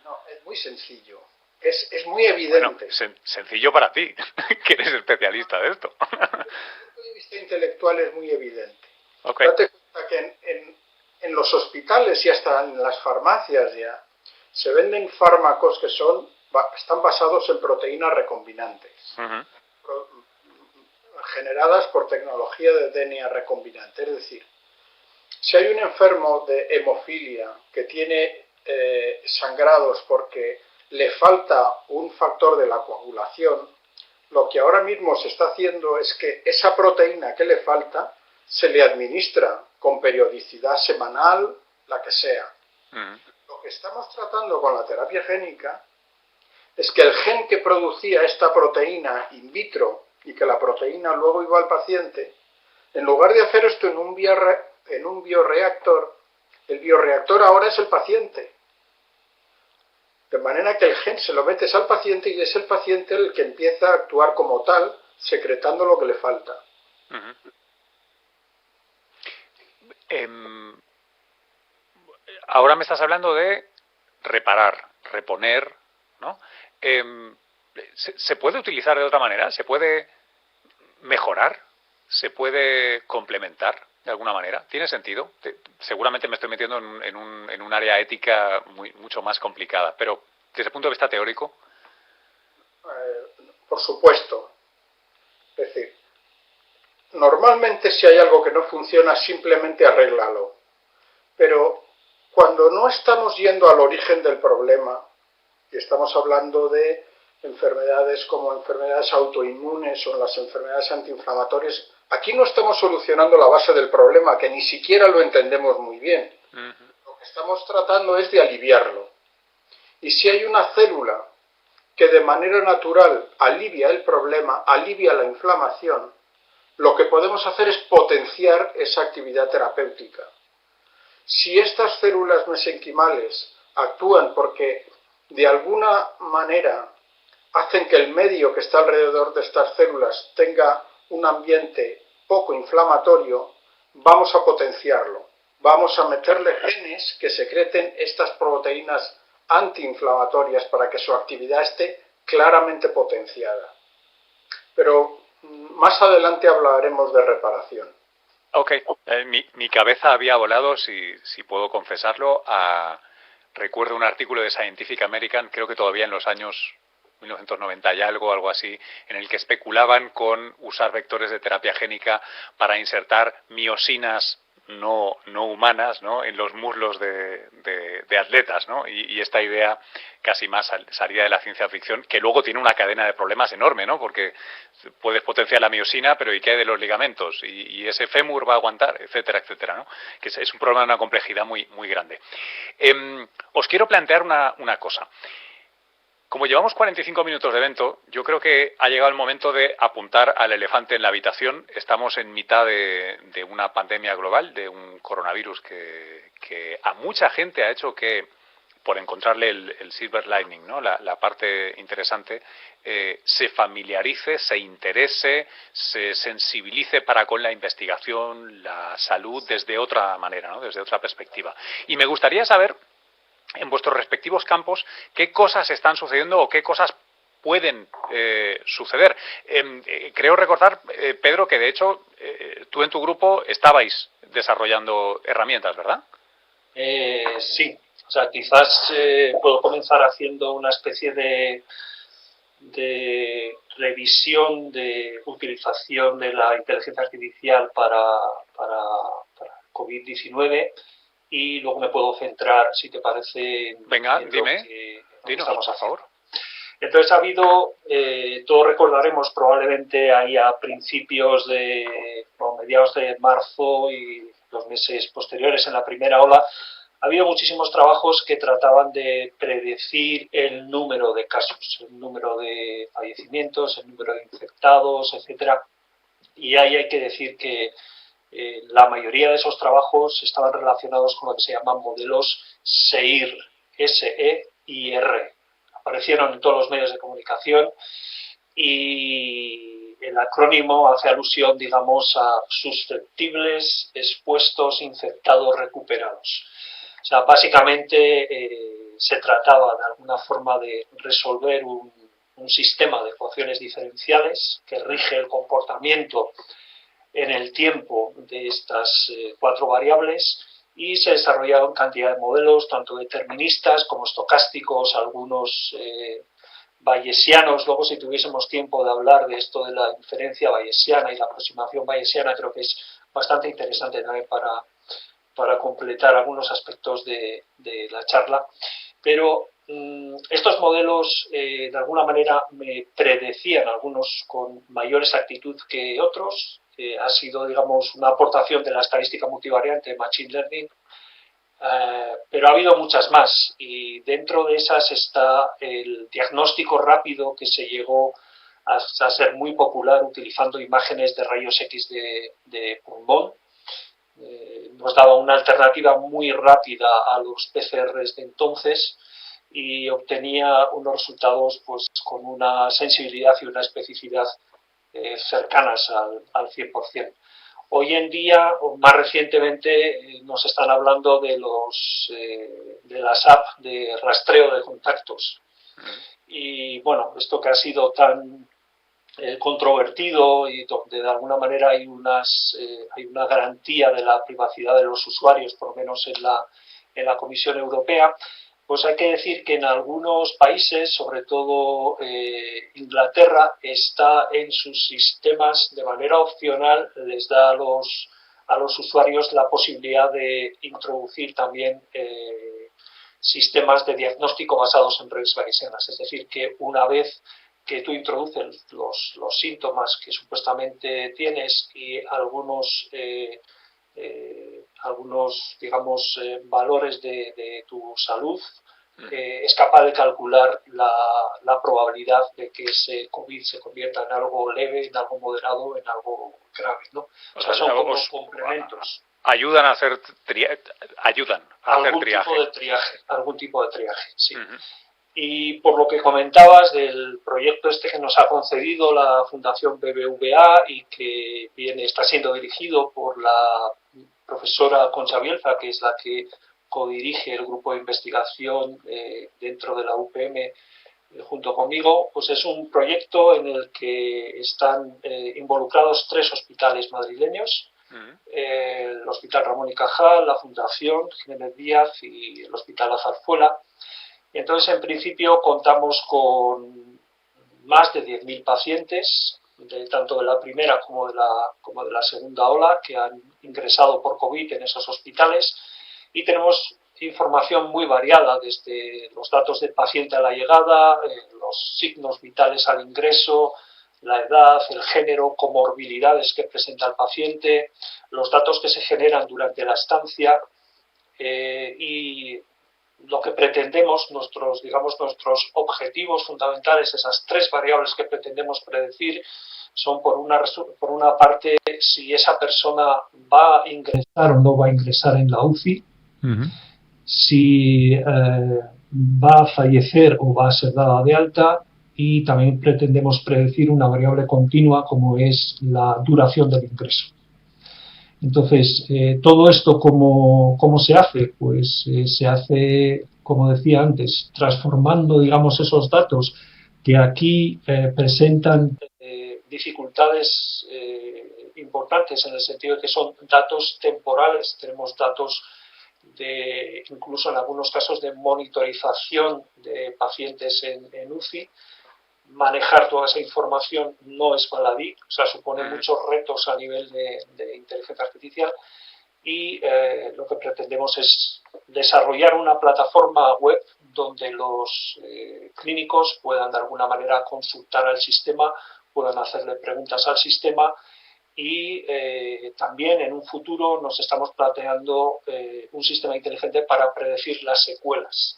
No, es muy sencillo. Es muy evidente. Bueno, sencillo para ti, que eres especialista de esto. Desde el punto de vista intelectual es muy evidente. Okay. Date cuenta que en los hospitales y hasta en las farmacias ya se venden fármacos que están basados en proteínas recombinantes, generadas por tecnología de DNA recombinante. Es decir, si hay un enfermo de hemofilia que tiene sangrados porque le falta un factor de la coagulación, lo que ahora mismo se está haciendo es que esa proteína que le falta se le administra con periodicidad semanal, la que sea. Lo que estamos tratando con la terapia génica es que el gen que producía esta proteína in vitro y que la proteína luego iba al paciente, En lugar de hacer esto en un bioreactor, el bioreactor ahora es el paciente. De manera que el gen se lo metes al paciente y es el paciente el que empieza a actuar como tal, secretando lo que le falta. Ahora me estás hablando de reparar, reponer, ¿no? ¿Se puede utilizar de otra manera? ¿Se puede mejorar? ¿Se puede complementar de alguna manera? ¿Tiene sentido? Seguramente me estoy metiendo en un área ética mucho más complicada, pero desde el punto de vista teórico. Por supuesto. Es decir, normalmente si hay algo que no funciona, simplemente arréglalo. Pero cuando no estamos yendo al origen del problema, y estamos hablando de enfermedades como enfermedades autoinmunes o las enfermedades antiinflamatorias, aquí no estamos solucionando la base del problema, que ni siquiera lo entendemos muy bien. Lo que estamos tratando es de aliviarlo. Y si hay una célula que de manera natural alivia el problema, alivia la inflamación, lo que podemos hacer es potenciar esa actividad terapéutica. Si estas células mesenquimales actúan porque de alguna manera hacen que el medio que está alrededor de estas células tenga un ambiente poco inflamatorio, vamos a potenciarlo. Vamos a meterle genes que secreten estas proteínas antiinflamatorias para que su actividad esté claramente potenciada. Pero más adelante hablaremos de reparación. Ok, mi cabeza había volado, si puedo confesarlo, recuerdo un artículo de Scientific American, creo que todavía en los años 1990 y algo así, en el que especulaban con usar vectores de terapia génica para insertar miosinas no humanas, ¿no?, en los muslos de atletas, ¿no? Y esta idea casi más salida de la ciencia ficción, que luego tiene una cadena de problemas enorme, ¿no? Porque puedes potenciar la miosina, pero ¿y qué hay de los ligamentos? ¿Y ese fémur va a aguantar? Etcétera, etcétera, ¿no? Que es un problema de una complejidad muy grande. Os quiero plantear una cosa. Como llevamos 45 minutos de evento, yo creo que ha llegado el momento de apuntar al elefante en la habitación. Estamos en mitad de una pandemia global, de un coronavirus que a mucha gente ha hecho que, por encontrarle el silver lining, ¿no?, la parte interesante, se familiarice, se interese, se sensibilice para con la investigación, la salud, desde otra manera, ¿no?, desde otra perspectiva. Y me gustaría saber, en vuestros respectivos campos, qué cosas están sucediendo o qué cosas pueden suceder. Creo recordar, Pedro, que de hecho tú en tu grupo estabais desarrollando herramientas, ¿verdad? Sí, o sea, quizás puedo comenzar haciendo una especie de revisión de utilización de la inteligencia artificial para COVID-19. Y luego me puedo centrar, si te parece, venga, en dime, lo que dinos, estamos por favor. Entonces ha habido, todos recordaremos probablemente ahí a principios mediados de marzo y los meses posteriores, en la primera ola, ha habido muchísimos trabajos que trataban de predecir el número de casos, el número de fallecimientos, el número de infectados, etcétera. Y ahí hay que decir que la mayoría de esos trabajos estaban relacionados con lo que se llaman modelos SEIR, S-E-I-R. Aparecieron en todos los medios de comunicación y el acrónimo hace alusión, digamos, a susceptibles, expuestos, infectados, recuperados. O sea, básicamente se trataba de alguna forma de resolver un sistema de ecuaciones diferenciales que rige el comportamiento en el tiempo de estas 4 variables, y se desarrollaron cantidad de modelos, tanto deterministas como estocásticos, algunos bayesianos. Luego, si tuviésemos tiempo de hablar de esto de la inferencia bayesiana y la aproximación bayesiana, creo que es bastante interesante también para completar algunos aspectos de la charla. Pero estos modelos de alguna manera me predecían, algunos con mayor exactitud que otros. Ha sido, digamos, una aportación de la estadística multivariante, Machine Learning, pero ha habido muchas más, y dentro de esas está el diagnóstico rápido que se llegó a ser muy popular utilizando imágenes de rayos X de pulmón. Nos daba una alternativa muy rápida a los PCRs de entonces y obtenía unos resultados pues con una sensibilidad y una especificidad cercanas al 100%. Hoy en día, o más recientemente, nos están hablando de las apps de rastreo de contactos. Y bueno, esto que ha sido tan controvertido y donde de alguna manera hay una garantía de la privacidad de los usuarios, por lo menos en la Comisión Europea, pues hay que decir que en algunos países, sobre todo Inglaterra, está en sus sistemas de manera opcional, les da a los usuarios la posibilidad de introducir también sistemas de diagnóstico basados en redes bayesianas. Es decir, que una vez que tú introduces los síntomas que supuestamente tienes y algunos digamos, valores de tu salud, es capaz de calcular la probabilidad de que ese COVID se convierta en algo leve, en algo moderado, en algo grave, ¿no? O sea, son como complementos. Ayudan a hacer triaje. Algún tipo de triaje, sí. Y por lo que comentabas del proyecto este que nos ha concedido la Fundación BBVA y que está siendo dirigido por la profesora Concha Bielfa, que es la que codirige el grupo de investigación dentro de la UPM junto conmigo, pues es un proyecto en el que están involucrados 3 hospitales madrileños, el Hospital Ramón y Cajal, la Fundación Jiménez Díaz y el Hospital La Zarzuela. Entonces, en principio, contamos con más de 10.000 pacientes, tanto de la primera como de la segunda ola, que han ingresado por COVID en esos hospitales, y tenemos información muy variada, desde los datos del paciente a la llegada, los signos vitales al ingreso, la edad, el género, comorbilidades que presenta el paciente, los datos que se generan durante la estancia y lo que pretendemos, nuestros objetivos fundamentales, esas 3 variables que pretendemos predecir, son por una parte si esa persona va a ingresar o no va a ingresar en la UCI, si va a fallecer o va a ser dada de alta, y también pretendemos predecir una variable continua como es la duración del ingreso. Entonces, todo esto, ¿cómo se hace? Pues se hace, como decía antes, transformando, digamos, esos datos que aquí presentan dificultades importantes en el sentido de que son datos temporales. Tenemos datos incluso en algunos casos de monitorización de pacientes en UCI. Manejar toda esa información no es baladí, o sea, supone muchos retos a nivel de inteligencia artificial y lo que pretendemos es desarrollar una plataforma web donde los clínicos puedan de alguna manera consultar al sistema, puedan hacerle preguntas al sistema y también en un futuro nos estamos planteando un sistema inteligente para predecir las secuelas.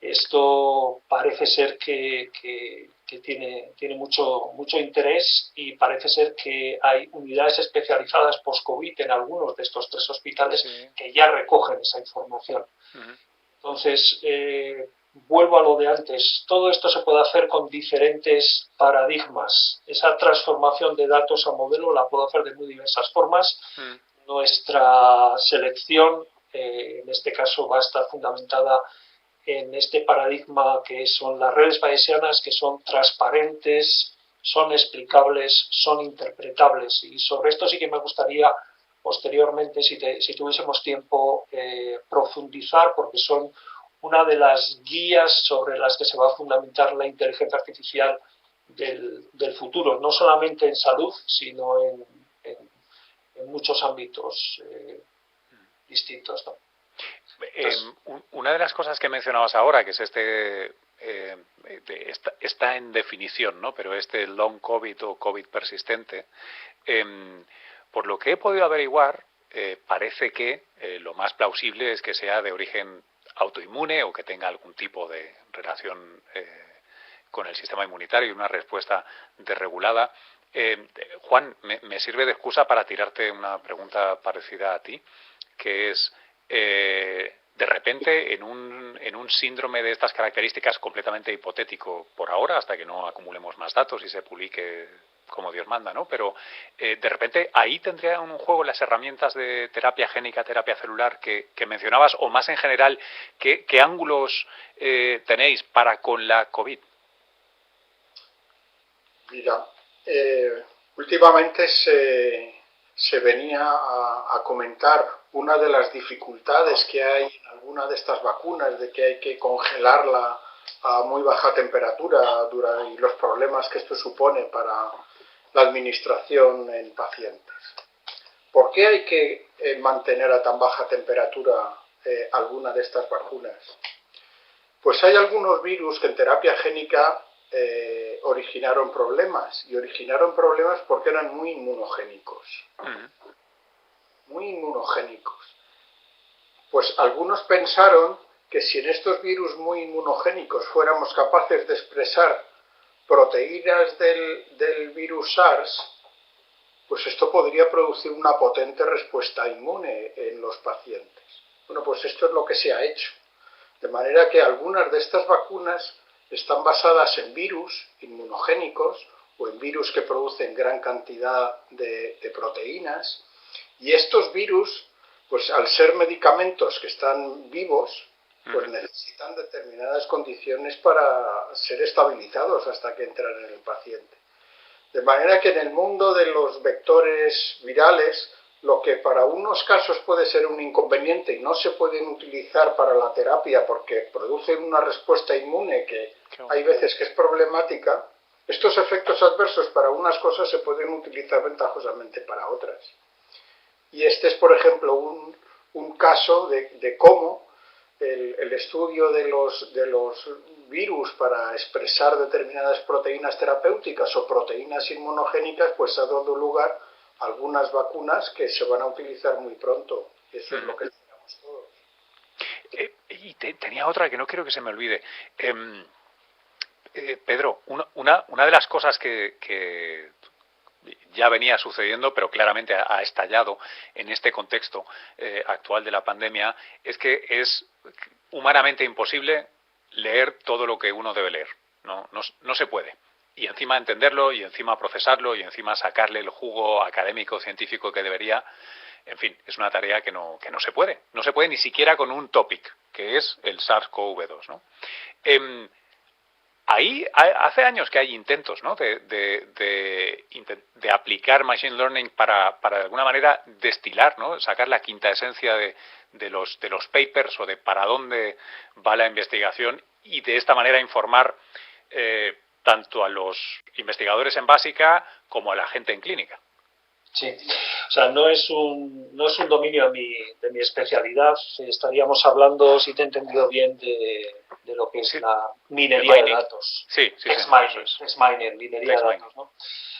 Esto parece ser que tiene mucho interés y parece ser que hay unidades especializadas post-COVID en algunos de estos 3 hospitales que ya recogen esa información. Entonces, vuelvo a lo de antes. Todo esto se puede hacer con diferentes paradigmas. Esa transformación de datos a modelo la puedo hacer de muy diversas formas. Nuestra selección, en este caso, va a estar fundamentada en este paradigma que son las redes bayesianas, que son transparentes, son explicables, son interpretables. Y sobre esto sí que me gustaría posteriormente, si tuviésemos tiempo, profundizar, porque son una de las guías sobre las que se va a fundamentar la inteligencia artificial del futuro, no solamente en salud, sino en muchos ámbitos distintos, ¿no? Una de las cosas que mencionabas ahora, que es está en definición, ¿no? Pero long COVID o COVID persistente, por lo que he podido averiguar, parece que lo más plausible es que sea de origen autoinmune o que tenga algún tipo de relación con el sistema inmunitario y una respuesta desregulada. Juan, me sirve de excusa para tirarte una pregunta parecida a ti, que es, de repente, en un síndrome de estas características completamente hipotético por ahora, hasta que no acumulemos más datos y se publique como Dios manda, ¿no? Pero de repente ahí tendrían un juego las herramientas de terapia génica, terapia celular que mencionabas, o más en general, ¿qué ángulos tenéis para con la COVID? Mira, últimamente se venía a comentar una de las dificultades que hay en alguna de estas vacunas, de que hay que congelarla a muy baja temperatura y los problemas que esto supone para la administración en pacientes. ¿Por qué hay que mantener a tan baja temperatura alguna de estas vacunas? Pues hay algunos virus que en terapia génica originaron problemas, y originaron problemas porque eran muy inmunogénicos. Muy inmunogénicos. Pues algunos pensaron que si en estos virus muy inmunogénicos fuéramos capaces de expresar proteínas del virus SARS, pues esto podría producir una potente respuesta inmune en los pacientes. Bueno, pues esto es lo que se ha hecho. De manera que algunas de estas vacunas están basadas en virus inmunogénicos o en virus que producen gran cantidad de proteínas, y estos virus, pues al ser medicamentos que están vivos, pues necesitan determinadas condiciones para ser estabilizados hasta que entran en el paciente. De manera que en el mundo de los vectores virales, lo que para unos casos puede ser un inconveniente y no se pueden utilizar para la terapia porque producen una respuesta inmune que hay veces que es problemática, estos efectos adversos para unas cosas se pueden utilizar ventajosamente para otras. Y este es, por ejemplo, un caso de cómo el estudio de los virus para expresar determinadas proteínas terapéuticas o proteínas inmunogénicas, pues ha dado lugar a algunas vacunas que se van a utilizar muy pronto. Eso es lo que esperamos todos. Y tenía otra que no quiero que se me olvide. Pedro, una de las cosas que ya venía sucediendo, pero claramente ha estallado en este contexto actual de la pandemia, es que es humanamente imposible leer todo lo que uno debe leer. No se puede. Y encima entenderlo, y encima procesarlo, y encima sacarle el jugo académico, científico que debería. En fin, es una tarea que no se puede. No se puede ni siquiera con un topic, que es el SARS-CoV-2, ¿no? Ahí hace años que hay intentos, ¿no?, de aplicar Machine Learning para de alguna manera destilar, ¿no?, sacar la quinta esencia de los papers o de para dónde va la investigación, y de esta manera informar tanto a los investigadores en básica como a la gente en clínica. Sí, o sea, no es un dominio de mi especialidad. Estaríamos hablando, si te he entendido bien, de lo que es la minería de datos. Sí. Ex-mining, minería de datos, ¿no? O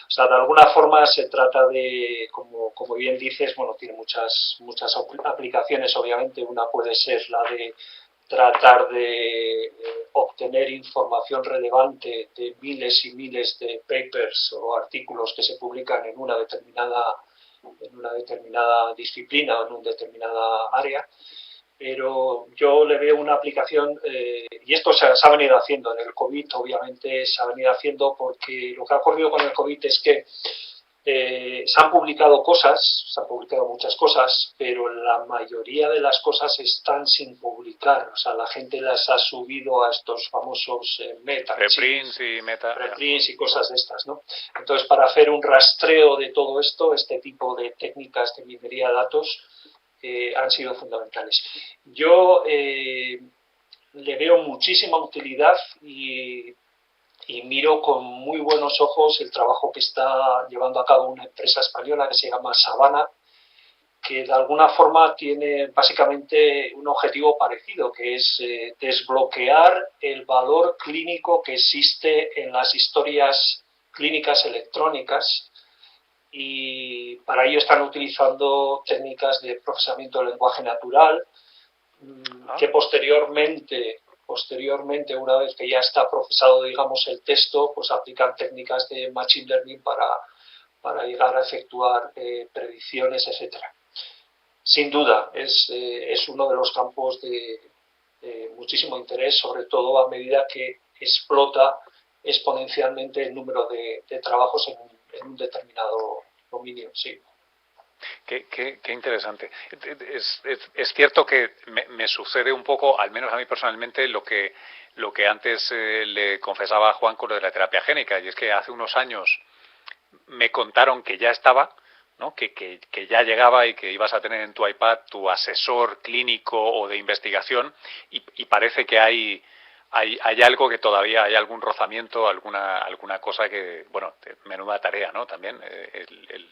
sea, de alguna forma se trata de, como bien dices, bueno, tiene muchas aplicaciones, obviamente. Una puede ser la de tratar de obtener información relevante de miles y miles de papers o artículos que se publican en una determinada disciplina o en una determinada área. Pero yo le veo una aplicación, y esto se ha venido haciendo en el COVID, obviamente se ha venido haciendo porque lo que ha ocurrido con el COVID es que se han publicado muchas cosas, pero la mayoría de las cosas están sin publicar. O sea, la gente las ha subido a estos famosos preprints y cosas de estas, ¿no? Entonces, para hacer un rastreo de todo esto, este tipo de técnicas de minería de datos han sido fundamentales. Yo le veo muchísima utilidad y miro con muy buenos ojos el trabajo que está llevando a cabo una empresa española que se llama Savannah, que de alguna forma tiene básicamente un objetivo parecido, que es desbloquear el valor clínico que existe en las historias clínicas electrónicas, y para ello están utilizando técnicas de procesamiento del lenguaje natural que posteriormente posteriormente, una vez que ya está procesado, digamos, el texto, pues aplicar técnicas de Machine Learning para llegar a efectuar predicciones, etcétera. Sin duda, es uno de los campos de muchísimo interés, sobre todo a medida que explota exponencialmente el número de trabajos en un determinado dominio. Sí. Qué interesante. Es cierto que me sucede un poco, al menos a mí personalmente, lo que antes le confesaba a Juan con lo de la terapia génica, y es que hace unos años me contaron que ya estaba, ¿no? que ya llegaba y que ibas a tener en tu iPad tu asesor clínico o de investigación, y parece que hay algo que todavía hay algún rozamiento, alguna cosa que, bueno, menuda tarea, ¿no? También el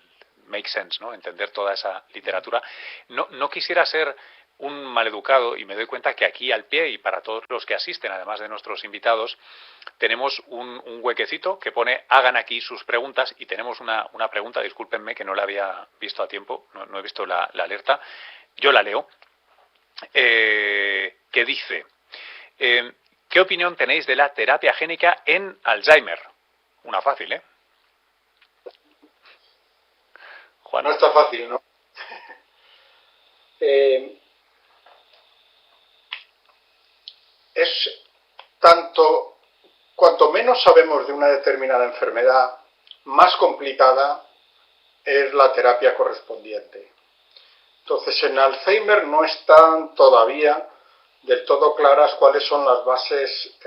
make sense, ¿no? Entender toda esa literatura. No quisiera ser un maleducado, y me doy cuenta que aquí al pie, y para todos los que asisten, además de nuestros invitados, tenemos un huequecito que pone hagan aquí sus preguntas, y tenemos una pregunta, discúlpenme que no la había visto a tiempo, no he visto la alerta, yo la leo, que dice, ¿qué opinión tenéis de la terapia génica en Alzheimer? Una fácil, ¿eh? Juan. No está fácil, ¿no? Es tanto, cuanto menos sabemos de una determinada enfermedad, más complicada es la terapia correspondiente. Entonces, en Alzheimer no están todavía del todo claras cuáles son las bases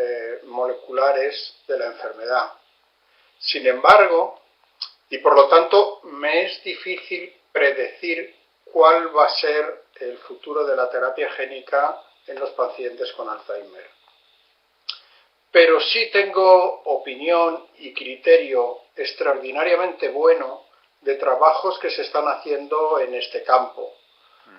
moleculares de la enfermedad. Sin embargo, y por lo tanto, me es difícil predecir cuál va a ser el futuro de la terapia génica en los pacientes con Alzheimer. Pero sí tengo opinión y criterio extraordinariamente bueno de trabajos que se están haciendo en este campo.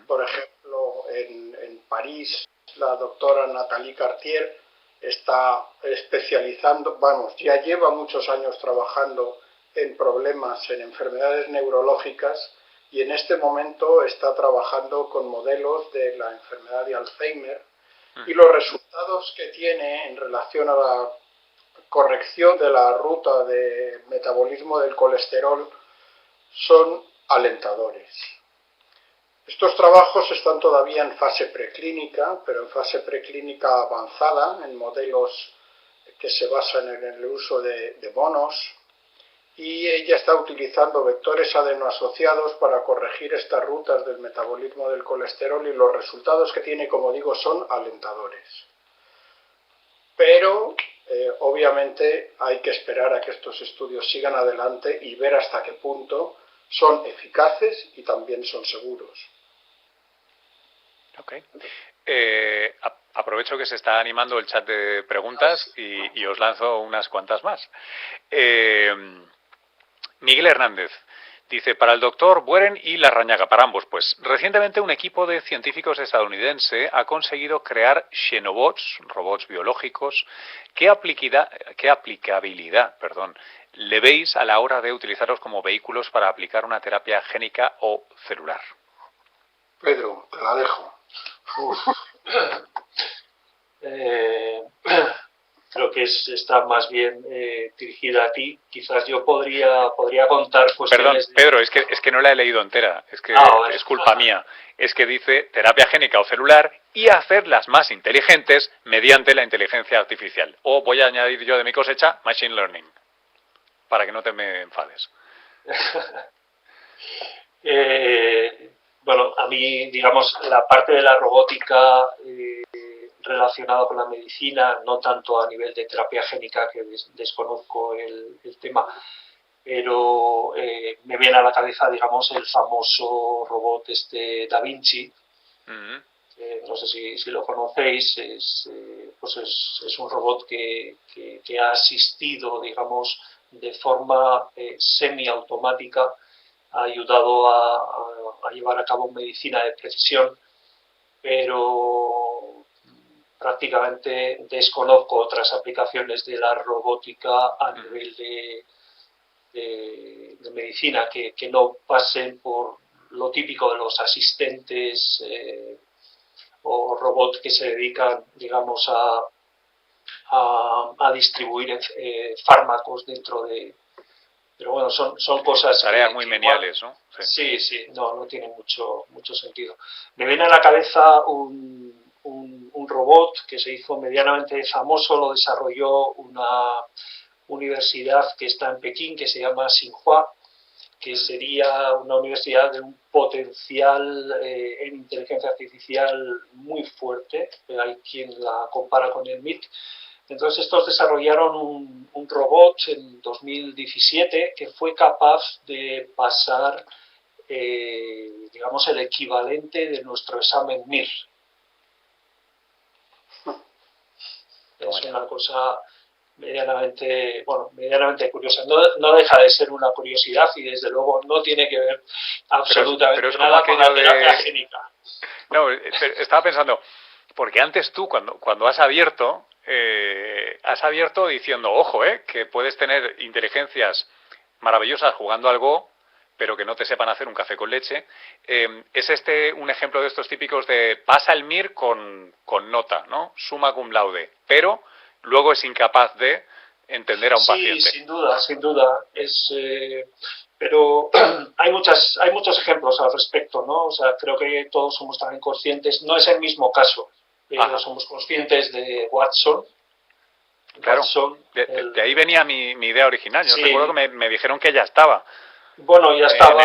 Por ejemplo, en París, la doctora Nathalie Cartier está especializando, ya lleva muchos años trabajando en problemas, en enfermedades neurológicas, y en este momento está trabajando con modelos de la enfermedad de Alzheimer, y los resultados que tiene en relación a la corrección de la ruta de metabolismo del colesterol son alentadores. Estos trabajos están todavía en fase preclínica, pero en fase preclínica avanzada, en modelos que se basan en el uso de monos, y ella está utilizando vectores adenoasociados para corregir estas rutas del metabolismo del colesterol, y los resultados que tiene, como digo, son alentadores. Pero obviamente hay que esperar a que estos estudios sigan adelante y ver hasta qué punto son eficaces y también son seguros. Ok. Aprovecho que se está animando el chat de preguntas y os lanzo unas cuantas más. Miguel Hernández dice, para el doctor Bueren y Larrañaga, para ambos, pues, recientemente un equipo de científicos estadounidense ha conseguido crear xenobots, robots biológicos. ¿Qué aplicabilidad le veis a la hora de utilizarlos como vehículos para aplicar una terapia génica o celular? Pedro, te la dejo. Creo que está más bien dirigida a ti. Quizás yo podría contar cuestiones... Perdón, Pedro, es que no la he leído entera. Es que es culpa mía. Es que dice terapia génica o celular y hacerlas más inteligentes mediante la inteligencia artificial. O voy a añadir yo de mi cosecha, machine learning, para que no te me enfades. Bueno, a mí, digamos, la parte de la robótica relacionada con la medicina, no tanto a nivel de terapia génica, que desconozco el tema, pero me viene a la cabeza, digamos, el famoso robot Da Vinci. No sé si lo conocéis, es un robot que ha asistido, digamos, de forma semiautomática, ha ayudado a llevar a cabo medicina de precisión, pero prácticamente desconozco otras aplicaciones de la robótica a nivel de medicina que no pasen por lo típico de los asistentes o robots que se dedican, digamos, a a distribuir fármacos dentro de... Pero bueno, son cosas... Tareas muy meniales, ¿no? Sí, no tiene mucho sentido. Me viene a la cabeza un robot que se hizo medianamente famoso, lo desarrolló una universidad que está en Pekín, que se llama Tsinghua, que sería una universidad de un potencial en inteligencia artificial muy fuerte. Hay quien la compara con el MIT. Entonces estos desarrollaron un robot en 2017 que fue capaz de pasar, digamos, el equivalente de nuestro examen MIR. Es una cosa medianamente curiosa. No deja de ser una curiosidad y desde luego no tiene que ver absolutamente pero es nada como con la terapia génica. No, estaba pensando, porque antes tú cuando has abierto diciendo, ojo, que puedes tener inteligencias maravillosas jugando al Go, pero que no te sepan hacer un café con leche. ¿Es un ejemplo de estos típicos de pasa el MIR con nota, ¿no? Summa cum laude, pero luego es incapaz de entender a un paciente? Sí, sin duda. Pero hay muchos ejemplos al respecto, ¿no? O sea, creo que todos somos también conscientes, no es el mismo caso, pero somos conscientes de Watson. Claro, Watson, de ahí venía mi idea original. Yo recuerdo que me dijeron que ya estaba. Bueno, ya estaba.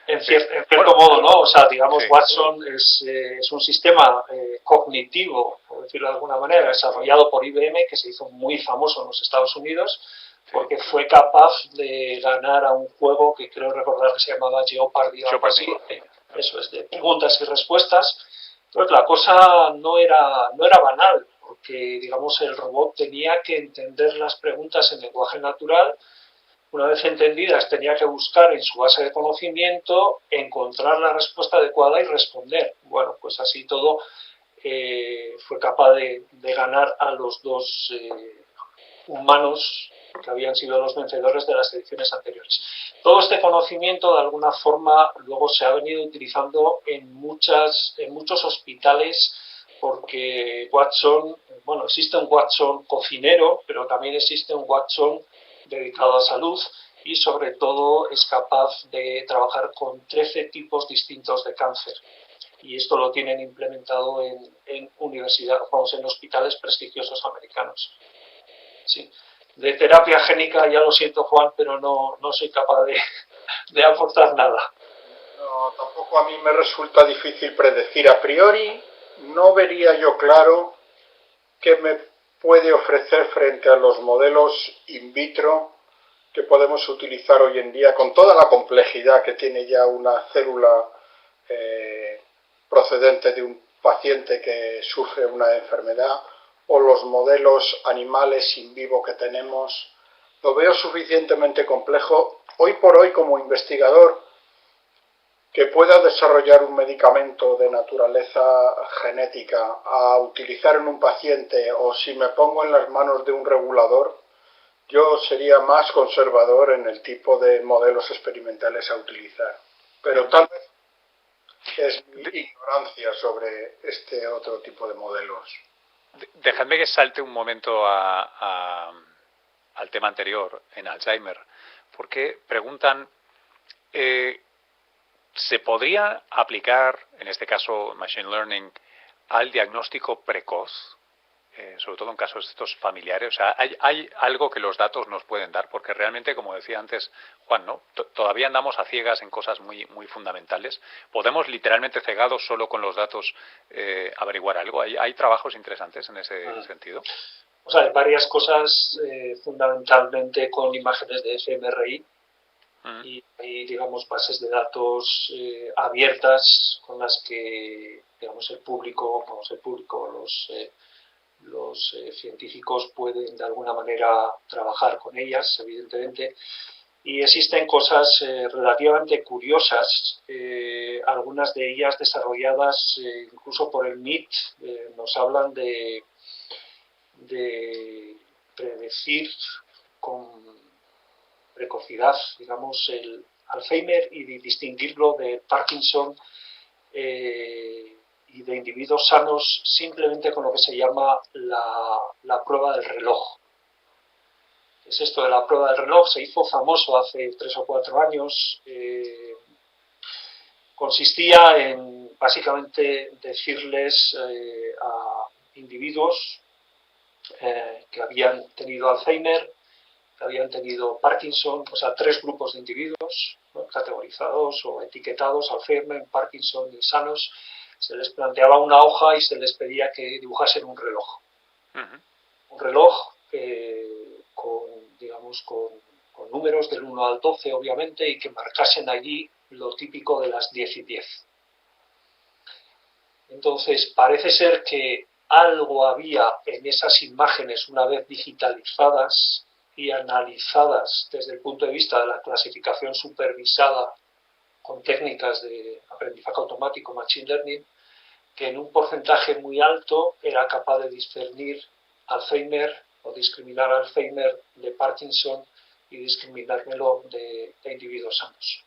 En cierto modo, ¿no? O sea, digamos, Watson es un sistema cognitivo, por decirlo de alguna manera, desarrollado por IBM, que se hizo muy famoso en los Estados Unidos, porque fue capaz de ganar a un juego que creo recordar que se llamaba Jeopardy. Eso es, de preguntas y respuestas. Entonces la cosa no era banal, porque, digamos, el robot tenía que entender las preguntas en lenguaje natural. Una vez entendidas, tenía que buscar en su base de conocimiento, encontrar la respuesta adecuada y responder. Bueno, pues así todo fue capaz de ganar a los dos humanos que habían sido los vencedores de las ediciones anteriores. Todo este conocimiento, de alguna forma, luego se ha venido utilizando en muchos hospitales, porque Watson, bueno, existe un Watson cocinero, pero también existe un Watson dedicado a salud y sobre todo es capaz de trabajar con 13 tipos distintos de cáncer. Y esto lo tienen implementado en hospitales prestigiosos americanos. Sí. De terapia génica, ya lo siento, Juan, pero no soy capaz de aportar nada. No, tampoco a mí me resulta difícil predecir. A priori, no vería yo claro qué me puede ofrecer frente a los modelos in vitro que podemos utilizar hoy en día, con toda la complejidad que tiene ya una célula procedente de un paciente que sufre una enfermedad, o los modelos animales in vivo que tenemos. Lo veo suficientemente complejo hoy por hoy como investigador que pueda desarrollar un medicamento de naturaleza genética a utilizar en un paciente, o si me pongo en las manos de un regulador, yo sería más conservador en el tipo de modelos experimentales a utilizar. Pero tal vez es mi ignorancia sobre este otro tipo de modelos. Dejadme que salte un momento al tema anterior, en Alzheimer, porque preguntan, ¿se podría aplicar, en este caso Machine Learning, al diagnóstico precoz? Sobre todo en casos de estos familiares. O sea, hay algo que los datos nos pueden dar, porque realmente, como decía antes Juan, ¿no? Todavía andamos a ciegas en cosas muy, muy fundamentales. Podemos literalmente cegados solo con los datos averiguar algo. ¿Hay trabajos interesantes en ese sentido? O sea, hay varias cosas, fundamentalmente con imágenes de fMRI y hay, digamos, bases de datos abiertas con las que, digamos, los científicos pueden de alguna manera trabajar con ellas, evidentemente, y existen cosas relativamente curiosas, algunas de ellas desarrolladas incluso por el MIT, nos hablan de predecir con precocidad, digamos, el Alzheimer y de distinguirlo de Parkinson y de individuos sanos simplemente con lo que se llama la prueba del reloj. ¿Qué es esto de la prueba del reloj? Se hizo famoso hace 3 o 4 años. Consistía en básicamente decirles a individuos que habían tenido Alzheimer, que habían tenido Parkinson, o sea, 3 grupos de individuos, ¿no?, categorizados o etiquetados, Alzheimer, Parkinson y sanos. Se les planteaba una hoja y se les pedía que dibujasen un reloj. Un reloj con números del 1 al 12, obviamente, y que marcasen allí lo típico de las 10 y 10. Entonces, parece ser que algo había en esas imágenes, una vez digitalizadas y analizadas desde el punto de vista de la clasificación supervisada con técnicas de aprendizaje automático, machine learning, que en un porcentaje muy alto era capaz de discernir Alzheimer o discriminar Alzheimer de Parkinson y discriminármelo de individuos sanos.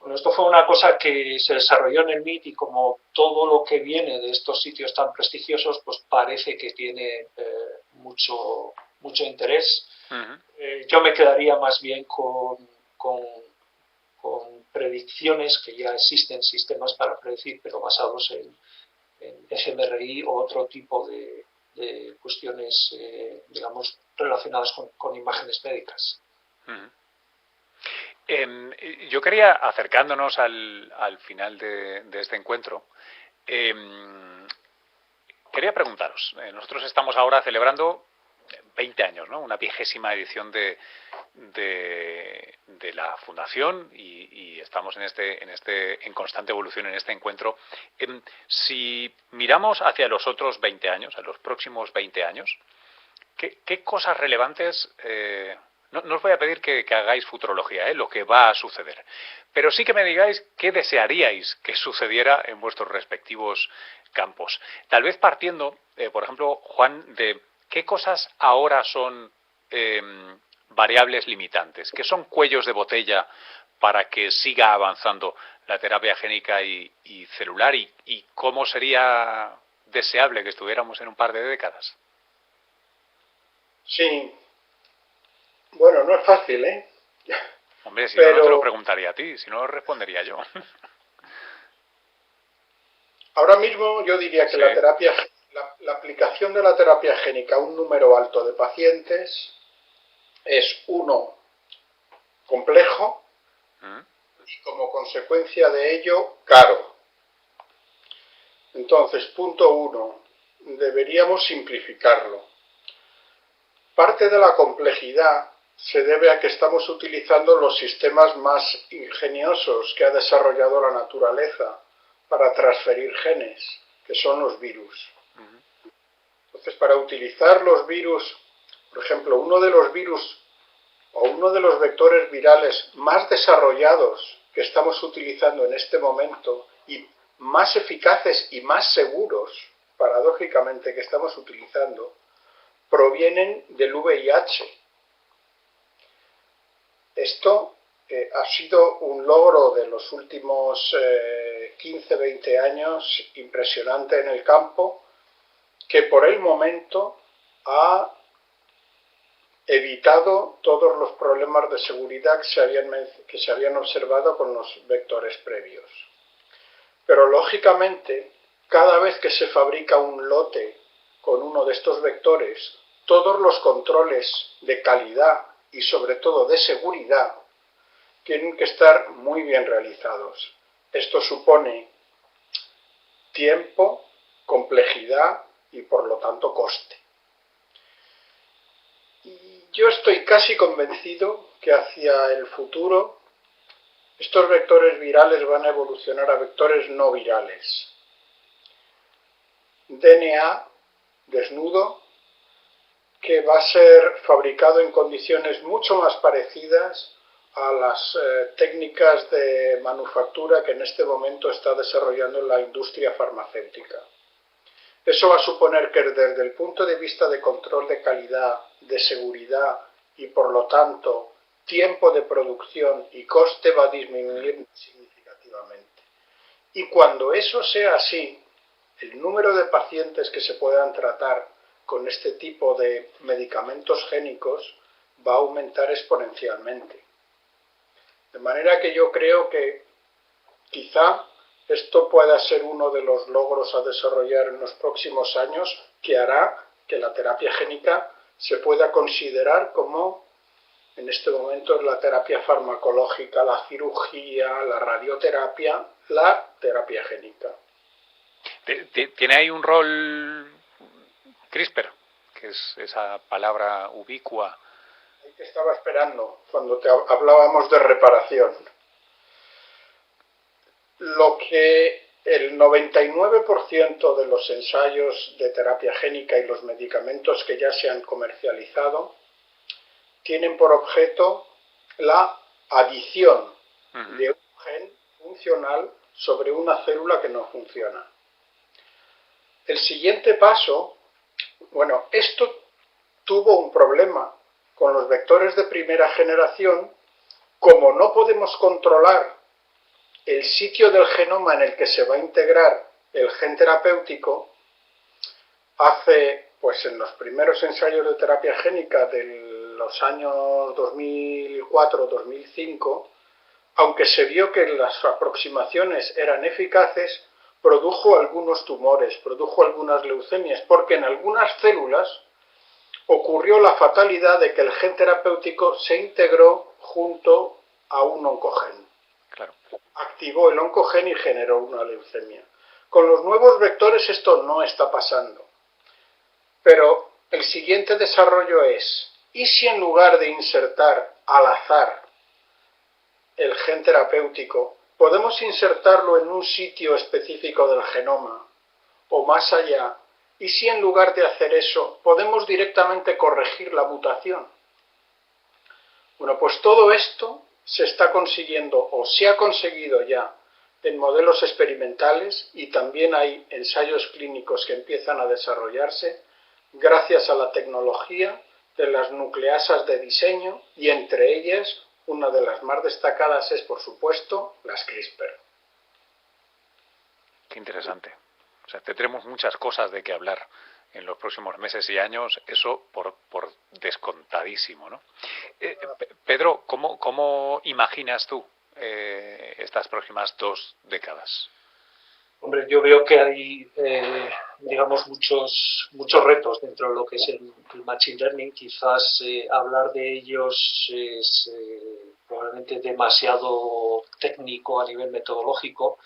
Bueno, esto fue una cosa que se desarrolló en el MIT y como todo lo que viene de estos sitios tan prestigiosos, pues parece que tiene mucho interés. Yo me quedaría más bien con predicciones, que ya existen sistemas para predecir, pero basados en fMRI o otro tipo de cuestiones, digamos, relacionadas con imágenes médicas. Yo quería, acercándonos al final de este encuentro, quería preguntaros, nosotros estamos ahora celebrando 20 años, ¿no? Una 20ª edición de la Fundación y estamos en constante evolución en este encuentro. Si miramos hacia los otros 20 años, a los próximos 20 años, ¿qué cosas relevantes... No os voy a pedir que hagáis futurología, lo que va a suceder, pero sí que me digáis qué desearíais que sucediera en vuestros respectivos campos. Tal vez partiendo, por ejemplo, Juan, de qué cosas ahora son variables limitantes, qué son cuellos de botella para que siga avanzando la terapia génica y celular y cómo sería deseable que estuviéramos en un par de décadas. Sí. Bueno, no es fácil, ¿eh? Hombre, si no, no te lo preguntaría a ti, si no lo respondería yo. Ahora mismo yo diría que la aplicación de la terapia génica a un número alto de pacientes es, uno, complejo y como consecuencia de ello, caro. Entonces, punto 1, deberíamos simplificarlo. Parte de la complejidad se debe a que estamos utilizando los sistemas más ingeniosos que ha desarrollado la naturaleza para transferir genes, que son los virus. Entonces, para utilizar los virus, por ejemplo, uno de los virus o uno de los vectores virales más desarrollados que estamos utilizando en este momento y más eficaces y más seguros, paradójicamente, que estamos utilizando, provienen del VIH. Esto ha sido un logro de los últimos 15-20 años impresionante en el campo, que por el momento ha evitado todos los problemas de seguridad que se habían observado con los vectores previos. Pero lógicamente, cada vez que se fabrica un lote con uno de estos vectores, todos los controles de calidad y sobre todo de seguridad tienen que estar muy bien realizados. Esto supone tiempo, complejidad y por lo tanto coste. Y yo estoy casi convencido que hacia el futuro estos vectores virales van a evolucionar a vectores no virales. DNA desnudo que va a ser fabricado en condiciones mucho más parecidas a las técnicas de manufactura que en este momento está desarrollando la industria farmacéutica. Eso va a suponer que desde el punto de vista de control de calidad, de seguridad y por lo tanto tiempo de producción y coste va a disminuir significativamente. Y cuando eso sea así, el número de pacientes que se puedan tratar con este tipo de medicamentos génicos va a aumentar exponencialmente. De manera que yo creo que quizá esto pueda ser uno de los logros a desarrollar en los próximos años que hará que la terapia génica se pueda considerar como, en este momento, es la terapia farmacológica, la cirugía, la radioterapia, la terapia génica. ¿Tiene ahí un rol CRISPR, que es esa palabra ubicua? Ahí te estaba esperando cuando te hablábamos de reparación. Lo que el 99% de los ensayos de terapia génica y los medicamentos que ya se han comercializado tienen por objeto la adición de un gen funcional sobre una célula que no funciona. El siguiente paso, bueno, esto tuvo un problema con los vectores de primera generación. Como no podemos controlar el sitio del genoma en el que se va a integrar el gen terapéutico, pues en los primeros ensayos de terapia génica de los años 2004-2005, aunque se vio que las aproximaciones eran eficaces, produjo algunos tumores, produjo algunas leucemias, porque en algunas células ocurrió la fatalidad de que el gen terapéutico se integró junto a un oncogen. Claro. Activó el oncogen y generó una leucemia. Con los nuevos vectores esto no está pasando. Pero el siguiente desarrollo es, ¿y si en lugar de insertar al azar el gen terapéutico, podemos insertarlo en un sitio específico del genoma o más allá? ¿Y si en lugar de hacer eso, podemos directamente corregir la mutación? Bueno, pues todo esto se está consiguiendo o se ha conseguido ya en modelos experimentales y también hay ensayos clínicos que empiezan a desarrollarse gracias a la tecnología de las nucleasas de diseño y entre ellas una de las más destacadas es, por supuesto, las CRISPR. Qué interesante. O sea, tendremos muchas cosas de qué hablar en los próximos meses y años, eso por descontadísimo, ¿no? Pedro, ¿cómo imaginas tú estas próximas 2 décadas? Hombre, yo veo que hay, digamos, muchos retos dentro de lo que es el Machine Learning. Quizás hablar de ellos es probablemente demasiado técnico a nivel metodológico,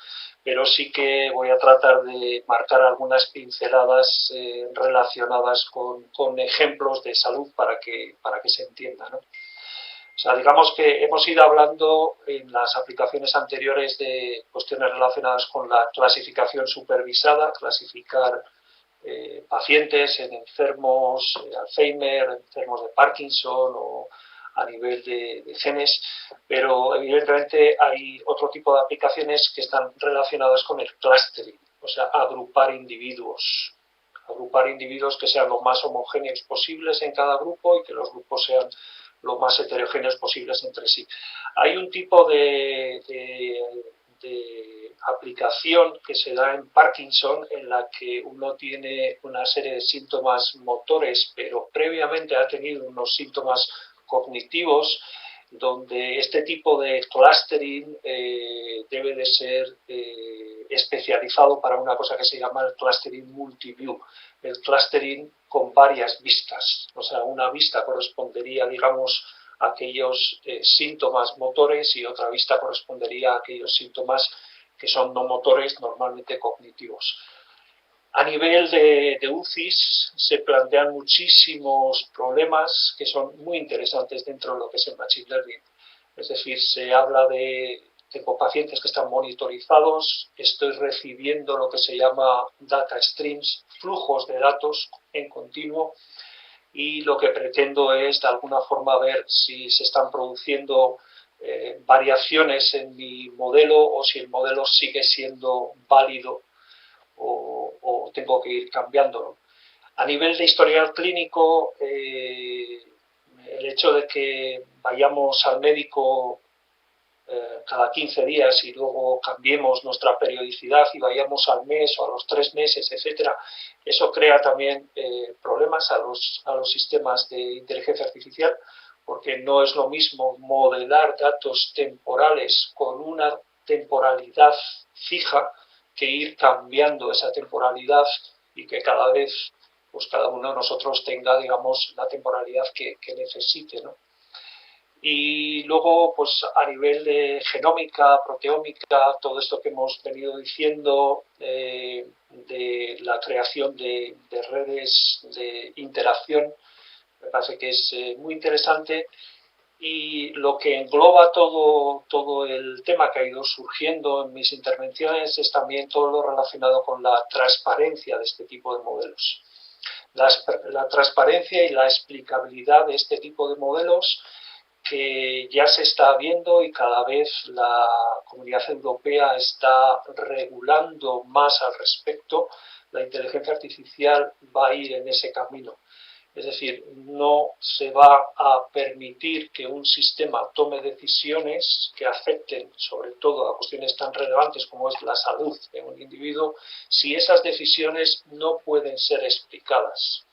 pero sí que voy a tratar de marcar algunas pinceladas relacionadas con ejemplos de salud para que se entienda, ¿no? O sea, digamos que hemos ido hablando en las aplicaciones anteriores de cuestiones relacionadas con la clasificación supervisada, clasificar pacientes en enfermos de Alzheimer, enfermos de Parkinson o a nivel de genes, pero evidentemente hay otro tipo de aplicaciones que están relacionadas con el clustering, o sea, agrupar individuos que sean lo más homogéneos posibles en cada grupo y que los grupos sean lo más heterogéneos posibles entre sí. Hay un tipo de aplicación que se da en Parkinson en la que uno tiene una serie de síntomas motores, pero previamente ha tenido unos síntomas cognitivos, donde este tipo de clustering debe de ser especializado para una cosa que se llama el clustering multiview, el clustering con varias vistas. O sea, una vista correspondería, digamos, a aquellos síntomas motores y otra vista correspondería a aquellos síntomas que son no motores, normalmente cognitivos. A nivel de UCIs se plantean muchísimos problemas que son muy interesantes dentro de lo que es el Machine Learning. Es decir, se habla tengo pacientes que están monitorizados, estoy recibiendo lo que se llama data streams, flujos de datos en continuo, y lo que pretendo es de alguna forma ver si se están produciendo variaciones en mi modelo o si el modelo sigue siendo válido o tengo que ir cambiándolo. A nivel de historial clínico, el hecho de que vayamos al médico cada 15 días y luego cambiemos nuestra periodicidad y vayamos al mes o a los 3 meses, etcétera, eso crea también problemas a los sistemas de inteligencia artificial, porque no es lo mismo modelar datos temporales con una temporalidad fija que ir cambiando esa temporalidad y que cada vez pues cada uno de nosotros tenga, digamos, la temporalidad que necesite, ¿no? Y luego, pues a nivel de genómica, proteómica, todo esto que hemos venido diciendo de la creación de redes de interacción, me parece que es muy interesante. Y lo que engloba todo el tema que ha ido surgiendo en mis intervenciones es también todo lo relacionado con la transparencia de este tipo de modelos. La transparencia y la explicabilidad de este tipo de modelos que ya se está viendo y cada vez la Comunidad Europea está regulando más al respecto. La inteligencia artificial va a ir en ese camino. Es decir, no se va a permitir que un sistema tome decisiones que afecten sobre todo a cuestiones tan relevantes como es la salud de un individuo si esas decisiones no pueden ser explicadas.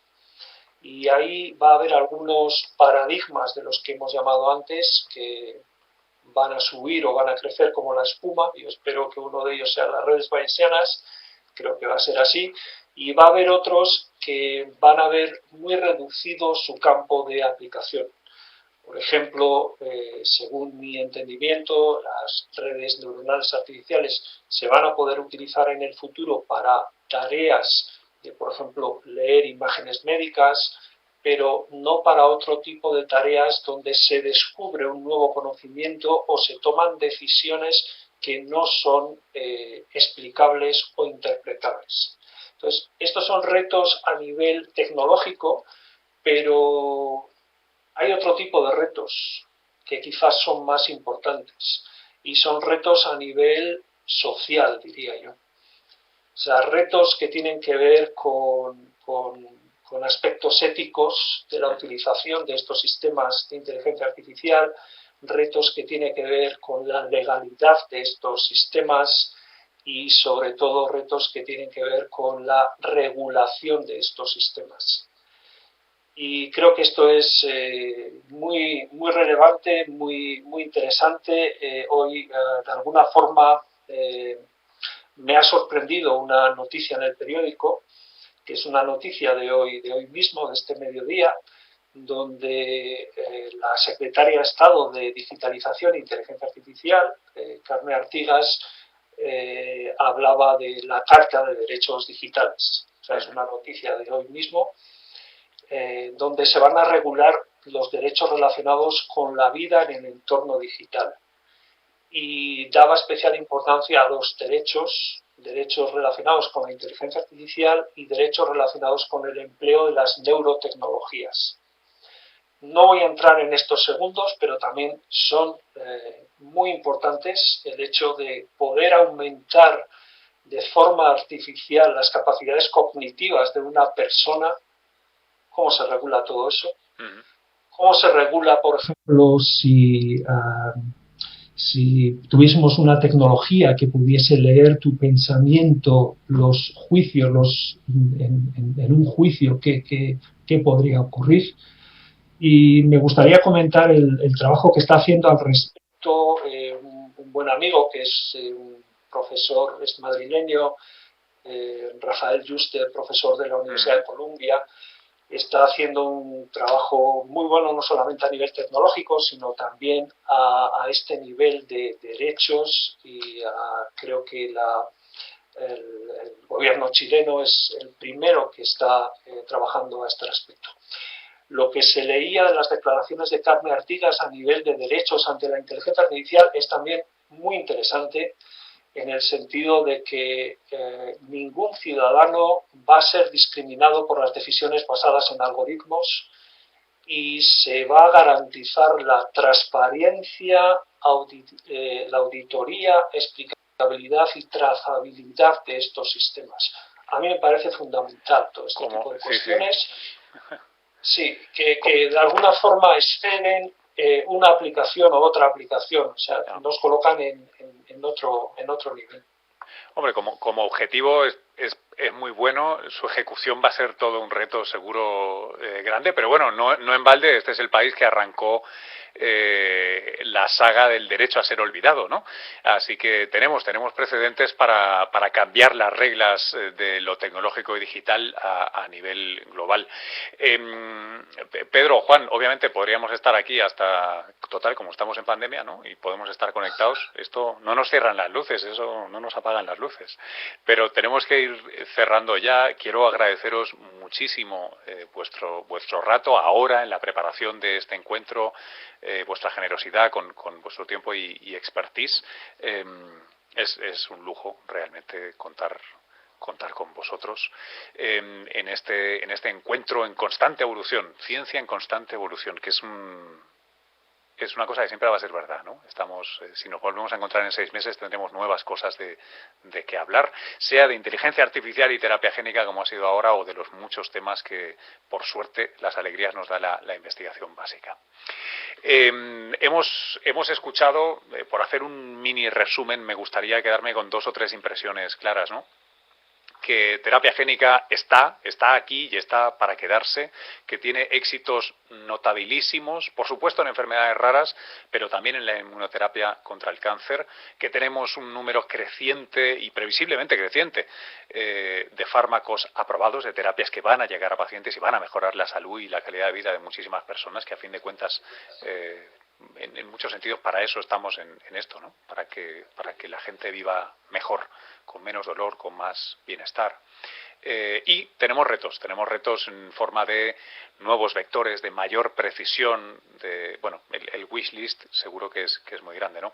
Y ahí va a haber algunos paradigmas de los que hemos llamado antes que van a subir o van a crecer como la espuma. Yo espero que uno de ellos sea las redes bayesianas, creo que va a ser así. Y va a haber otros que van a ver muy reducido su campo de aplicación. Por ejemplo, según mi entendimiento, las redes neuronales artificiales se van a poder utilizar en el futuro para tareas de, por ejemplo, leer imágenes médicas, pero no para otro tipo de tareas donde se descubre un nuevo conocimiento o se toman decisiones que no son explicables o interpretables. Entonces, estos son retos a nivel tecnológico, pero hay otro tipo de retos que quizás son más importantes y son retos a nivel social, diría yo. O sea, retos que tienen que ver con aspectos éticos de la utilización de estos sistemas de inteligencia artificial, retos que tienen que ver con la legalidad de estos sistemas y sobre todo retos que tienen que ver con la regulación de estos sistemas. Y creo que esto es muy relevante, muy interesante. Hoy, de alguna forma, me ha sorprendido una noticia en el periódico, que es una noticia de hoy mismo, de este mediodía, donde la secretaria de Estado de Digitalización e Inteligencia Artificial, Carmen Artigas, hablaba de la Carta de Derechos Digitales. O sea, es una noticia de hoy mismo, donde se van a regular los derechos relacionados con la vida en el entorno digital. Y daba especial importancia a dos derechos relacionados con la inteligencia artificial y derechos relacionados con el empleo de las neurotecnologías. No voy a entrar en estos segundos, pero también son muy importantes el hecho de poder aumentar de forma artificial las capacidades cognitivas de una persona. ¿Cómo se regula todo eso? ¿Cómo se regula, por ejemplo, si tuviésemos una tecnología que pudiese leer tu pensamiento, los juicios, en un juicio, ¿qué podría ocurrir? Y me gustaría comentar el trabajo que está haciendo al respecto un buen amigo que es un profesor, es madrileño, Rafael Yuster, profesor de la Universidad de Columbia. Está haciendo un trabajo muy bueno, no solamente a nivel tecnológico, sino también a este nivel de derechos y creo que el gobierno chileno es el primero que está trabajando a este respecto. Lo que se leía de las declaraciones de Carmen Artigas a nivel de derechos ante la inteligencia artificial es también muy interesante, en el sentido de que ningún ciudadano va a ser discriminado por las decisiones basadas en algoritmos y se va a garantizar la transparencia, la auditoría, explicabilidad y trazabilidad de estos sistemas. A mí me parece fundamental todo este tipo de cuestiones. Sí, que de alguna forma exceden una aplicación o otra aplicación, o sea, nos colocan en otro nivel. Hombre, como objetivo es muy bueno, su ejecución va a ser todo un reto seguro grande, pero bueno, no en balde, este es el país que arrancó la saga del derecho a ser olvidado, ¿no? Así que tenemos precedentes para cambiar las reglas de lo tecnológico y digital a nivel global. Pedro, Juan, obviamente podríamos estar aquí hasta, total, como estamos en pandemia, ¿no? Y podemos estar conectados, esto no nos cierran las luces, eso no nos apagan las luces, pero tenemos que ir cerrando ya. Quiero agradeceros muchísimo vuestro rato ahora en la preparación de este encuentro, vuestra generosidad con vuestro tiempo y expertise. Es un lujo realmente contar con vosotros en este encuentro en constante evolución, ciencia en constante evolución, que es una cosa que siempre va a ser verdad, ¿no? Si nos volvemos a encontrar en 6 meses tendremos nuevas cosas de qué hablar, sea de inteligencia artificial y terapia génica como ha sido ahora, o de los muchos temas que, por suerte, las alegrías nos da la investigación básica. Hemos escuchado, por hacer un mini resumen, me gustaría quedarme con 2 o 3 impresiones claras, ¿no? Que terapia génica está aquí y está para quedarse, que tiene éxitos notabilísimos, por supuesto en enfermedades raras, pero también en la inmunoterapia contra el cáncer, que tenemos un número creciente y previsiblemente creciente de fármacos aprobados, de terapias que van a llegar a pacientes y van a mejorar la salud y la calidad de vida de muchísimas personas, que a fin de cuentas en muchos sentidos para eso estamos en esto, ¿no? Para que la gente viva mejor, con menos dolor, con más bienestar. Y tenemos retos en forma de nuevos vectores, de mayor precisión, el wishlist seguro que es muy grande, ¿no?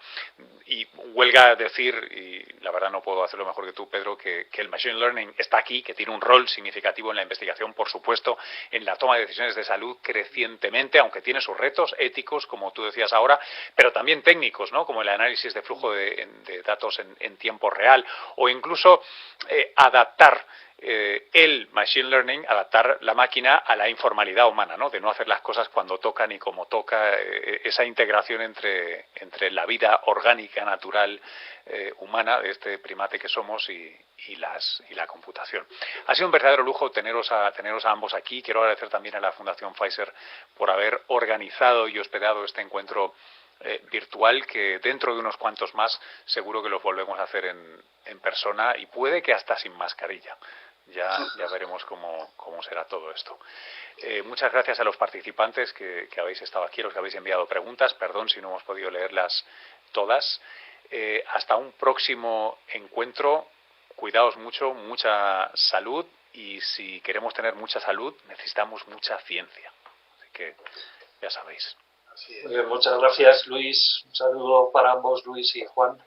Y huelga decir, y la verdad no puedo hacerlo mejor que tú, Pedro, que el machine learning está aquí, que tiene un rol significativo en la investigación, por supuesto, en la toma de decisiones de salud crecientemente, aunque tiene sus retos éticos, como tú decías ahora, pero también técnicos, ¿no? Como el análisis de flujo de datos en tiempo real, o incluso adaptar el machine learning, adaptar la máquina a la informalidad humana, ¿no? De no hacer las cosas cuando tocan y como toca, esa integración entre la vida orgánica, natural, humana de este primate que somos y la computación. Ha sido un verdadero lujo teneros a ambos aquí. Quiero agradecer también a la Fundación Pfizer por haber organizado y hospedado este encuentro virtual, que dentro de unos cuantos más seguro que los volvemos a hacer en persona, y puede que hasta sin mascarilla. Ya veremos cómo será todo esto. Muchas gracias a los participantes que habéis estado aquí, los que habéis enviado preguntas. Perdón si no hemos podido leerlas todas. Hasta un próximo encuentro. Cuidaos mucho, mucha salud, y si queremos tener mucha salud necesitamos mucha ciencia. Así que ya sabéis. Muchas gracias, Luis. Un saludo para ambos, Luis y Juan.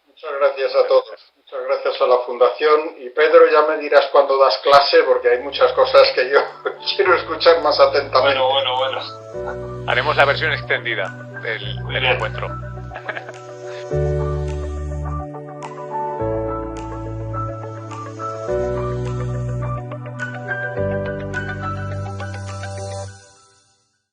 Muchas gracias a todos. Muchas gracias a la Fundación. Y Pedro, ya me dirás cuando das clase, porque hay muchas cosas que yo quiero escuchar más atentamente. Bueno. Haremos la versión extendida del encuentro.